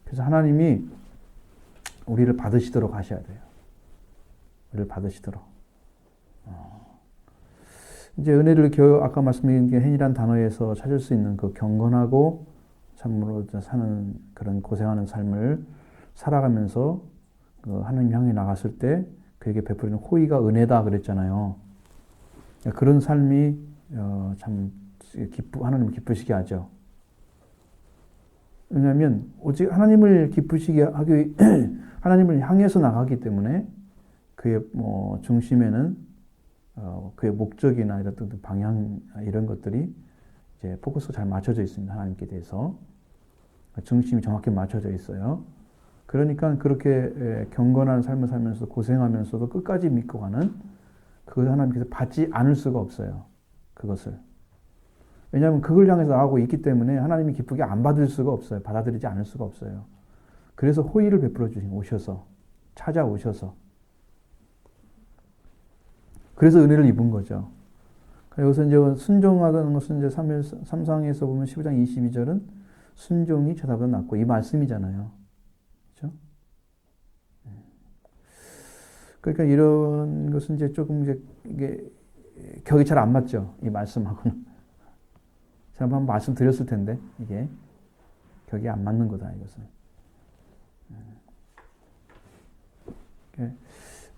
그래서 하나님이 우리를 받으시도록 하셔야 돼요. 우리를 받으시도록. 이제 은혜를 아까 말씀드린 게 행이란 단어에서 찾을 수 있는 그 경건하고 참으로 사는 그런 고생하는 삶을 살아가면서 그 하나님 향해 나갔을 때 그에게 베풀리는 호의가 은혜다 그랬잖아요. 그런 삶이 참 하나님을 기쁘시게 하죠. 왜냐하면 오직 하나님을 기쁘시게 하기 하나님을 향해서 나가기 때문에 그의 중심에는 그의 목적이나 이런 방향 이런 것들이 이제 포커스가 잘 맞춰져 있습니다. 하나님께 대해서 중심이 정확히 맞춰져 있어요. 그러니까 그렇게 경건한 삶을 살면서 고생하면서도 끝까지 믿고 가는 그것을 하나님께서 받지 않을 수가 없어요. 그것을. 왜냐하면 그걸 향해서 나가고 있기 때문에 하나님이 기쁘게 안 받을 수가 없어요. 받아들이지 않을 수가 없어요. 그래서 호의를 베풀어 오셔서 찾아오셔서 그래서 은혜를 입은 거죠. 여기서 이제 순종하다는 것은 이제 3상에서 보면 15장 22절은 순종이 죄사보다 낫고 이 말씀이잖아요. 그렇죠? 그러니까 이런 것은 이제 조금 이게 격이 잘 안 맞죠. 이 말씀하고는. 제가 한번 말씀드렸을 텐데 이게 격이 안 맞는 거다 이것은.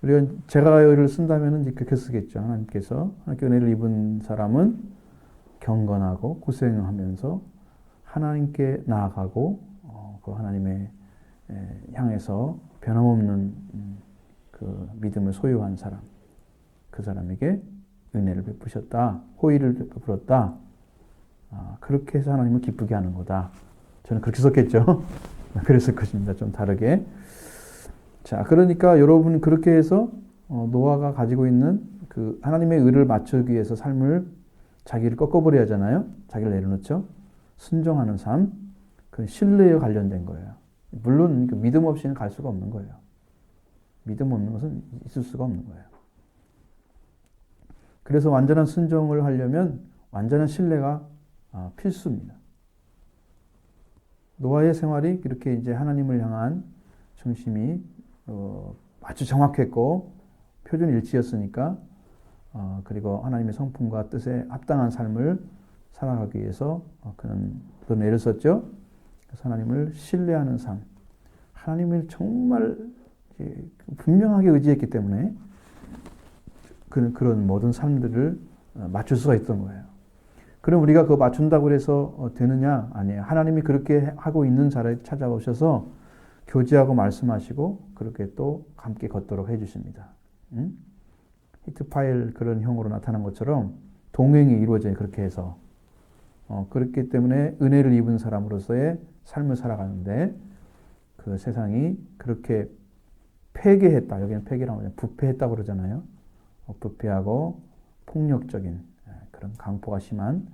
우리가 제가 여기를 쓴다면 이제 그렇게 쓰겠죠. 하나님께서 하나님께 은혜를 입은 사람은 경건하고 고생하면서 하나님께 나아가고 그 하나님의 향해서 변함없는 그 믿음을 소유한 사람, 그 사람에게 은혜를 베푸셨다, 호의를 베풀었다. 그렇게 해서 하나님을 기쁘게 하는 거다. 저는 그렇게 썼겠죠. 그랬을 것입니다. 좀 다르게. 자, 그러니까 여러분 그렇게 해서 노아가 가지고 있는 그 하나님의 의를 맞추기 위해서 삶을 자기를 꺾어버려야 하잖아요. 자기를 내려놓죠. 순종하는 삶, 그 신뢰에 관련된 거예요. 물론 믿음 없이는 갈 수가 없는 거예요. 믿음 없는 것은 있을 수가 없는 거예요. 그래서 완전한 순종을 하려면 완전한 신뢰가 필수입니다. 노아의 생활이 이렇게 이제 하나님을 향한 중심이 아주 정확했고 표준 일치였으니까 그리고 하나님의 성품과 뜻에 합당한 삶을 살아가기 위해서 그는 또 애를 썼죠. 그래서 하나님을 신뢰하는 삶, 하나님을 정말 분명하게 의지했기 때문에 그는 그런 모든 삶들을 맞출 수가 있던 거예요. 그럼 우리가 그거 맞춘다고 해서 되느냐? 아니에요. 하나님이 그렇게 하고 있는 자를 찾아오셔서 교제하고 말씀하시고 그렇게 또 함께 걷도록 해주십니다. 히트 파일 그런 형으로 나타난 것처럼 동행이 이루어져요. 그렇게 해서 그렇기 때문에 은혜를 입은 사람으로서의 삶을 살아가는데 그 세상이 그렇게 폐괴했다. 여기는 폐괴라고 하죠. 부패했다고 그러잖아요. 부패하고 폭력적인 그런 강포가 심한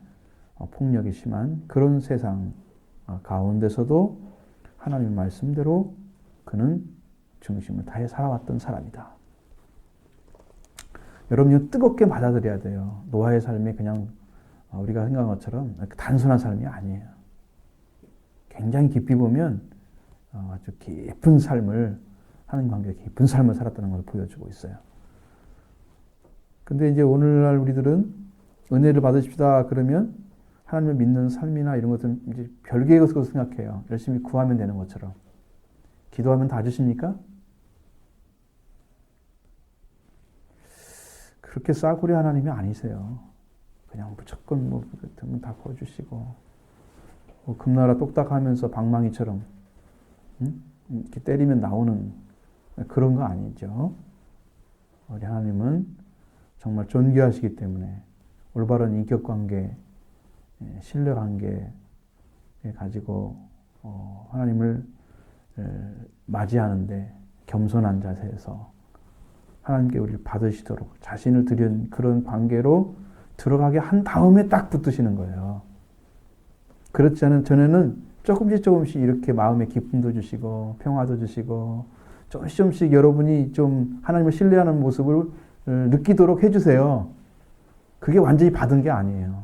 폭력이 심한 그런 세상 가운데서도 하나님의 말씀대로 그는 중심을 다해 살아왔던 사람이다. 여러분이 뜨겁게 받아들여야 돼요. 노아의 삶이 그냥 우리가 생각한 것처럼 단순한 삶이 아니에요. 굉장히 깊이 보면 아주 깊은 삶을 하나님 관계 깊은 삶을 살았다는 걸 보여주고 있어요. 근데 이제 오늘날 우리들은 은혜를 받으십시다 그러면 하나님을 믿는 삶이나 이런 것들은 이제 별개의 것으로 생각해요. 열심히 구하면 되는 것처럼. 기도하면 다 주십니까? 그렇게 싸구려 하나님이 아니세요. 그냥 무조건 되면 다 부어주시고 금나라 똑딱하면서 방망이처럼 이렇게 때리면 나오는 그런 거 아니죠. 우리 하나님은 정말 존귀하시기 때문에 올바른 인격관계, 신뢰관계 가지고 하나님을 맞이하는데 겸손한 자세에서 하나님께 우리를 받으시도록 자신을 드린 그런 관계로 들어가게 한 다음에 딱 붙드시는 거예요. 그렇지 않은 전에는 조금씩 이렇게 마음의 기쁨도 주시고 평화도 주시고 조금씩 여러분이 좀 하나님을 신뢰하는 모습을 느끼도록 해주세요. 그게 완전히 받은 게 아니에요.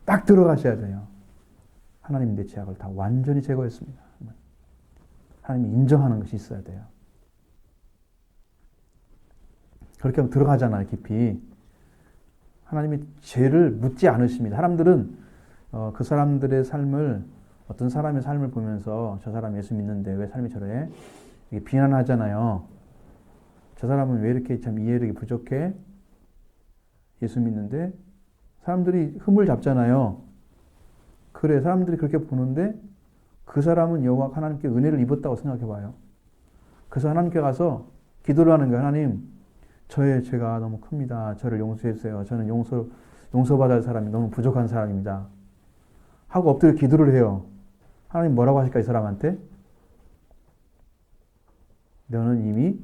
딱 들어가셔야 돼요. 하나님 내 죄악을 다 완전히 제거했습니다. 하나님이 인정하는 것이 있어야 돼요. 그렇게 하면 들어가잖아요, 깊이. 하나님이 죄를 묻지 않으십니다. 사람들은 그 사람들의 삶을, 어떤 사람의 삶을 보면서 저 사람 예수 믿는데 왜 삶이 저래? 이게 비난하잖아요. 저 사람은 왜 이렇게 참 이해력이 부족해? 예수 믿는데 사람들이 흠을 잡잖아요. 그래, 사람들이 그렇게 보는데 그 사람은 여호와 하나님께 은혜를 입었다고 생각해 봐요. 그래서 하나님께 가서 기도를 하는 거예요. 하나님, 저의 죄가 너무 큽니다. 저를 용서해 주세요. 저는 용서받을 사람이 너무 부족한 사람입니다. 하고 엎드려 기도를 해요. 하나님 뭐라고 하실까, 이 사람한테? 너는 이미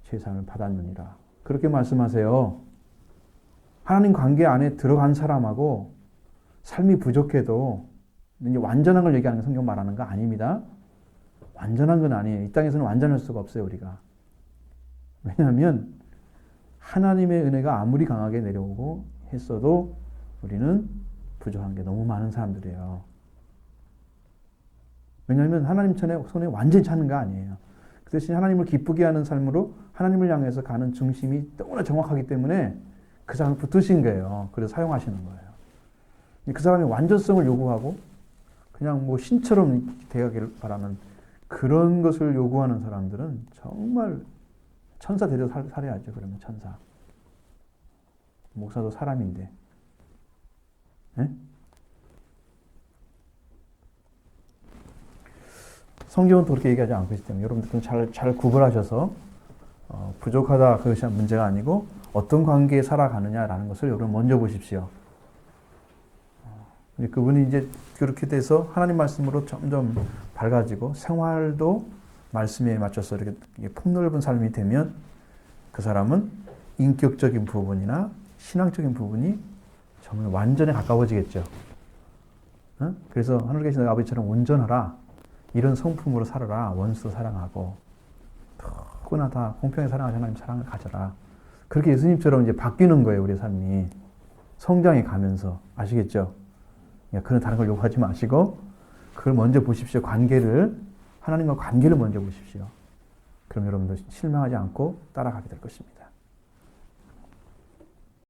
죄사함을 받았느니라. 그렇게 말씀하세요. 하나님 관계 안에 들어간 사람하고 삶이 부족해도 이제 완전한 걸 얘기하는 게 성경 말하는 거 아닙니다. 완전한 건 아니에요. 이 땅에서는 완전할 수가 없어요, 우리가. 왜냐하면 하나님의 은혜가 아무리 강하게 내려오고 했어도 우리는 부족한 게 너무 많은 사람들이에요. 왜냐하면 하나님 손에 완전히 찾는 거 아니에요. 그 대신 하나님을 기쁘게 하는 삶으로 하나님을 향해서 가는 중심이 너무나 정확하기 때문에 그 사람을 붙으신 거예요. 그래서 사용하시는 거예요. 그 사람의 완전성을 요구하고 그냥 뭐 신처럼 되어가기를 바라는 그런 것을 요구하는 사람들은 정말 천사 데려 살아야죠. 그러면 천사. 목사도 사람인데. 네? 성경은 또 그렇게 얘기하지 않고 있기 때문에 여러분들은 잘 구분하셔서 부족하다 그것이 문제가 아니고 어떤 관계에 살아가느냐라는 것을 여러분 먼저 보십시오. 그분이 이제 그렇게 돼서 하나님 말씀으로 점점 밝아지고 생활도 말씀에 맞춰서 이렇게 폭넓은 삶이 되면 그 사람은 인격적인 부분이나 신앙적인 부분이 정말 완전히 가까워지겠죠. 그래서 하늘에 계신 아버지처럼 온전하라. 이런 성품으로 살아라. 원수도 사랑하고 누구나 다 공평히 사랑하는 하나님 사랑을 가져라. 그렇게 예수님처럼 이제 바뀌는 거예요. 우리의 삶이. 성장해 가면서. 아시겠죠? 그런 다른 걸 요구하지 마시고 그걸 먼저 보십시오. 하나님과 관계를 먼저 보십시오. 그럼 여러분도 실망하지 않고 따라가게 될 것입니다.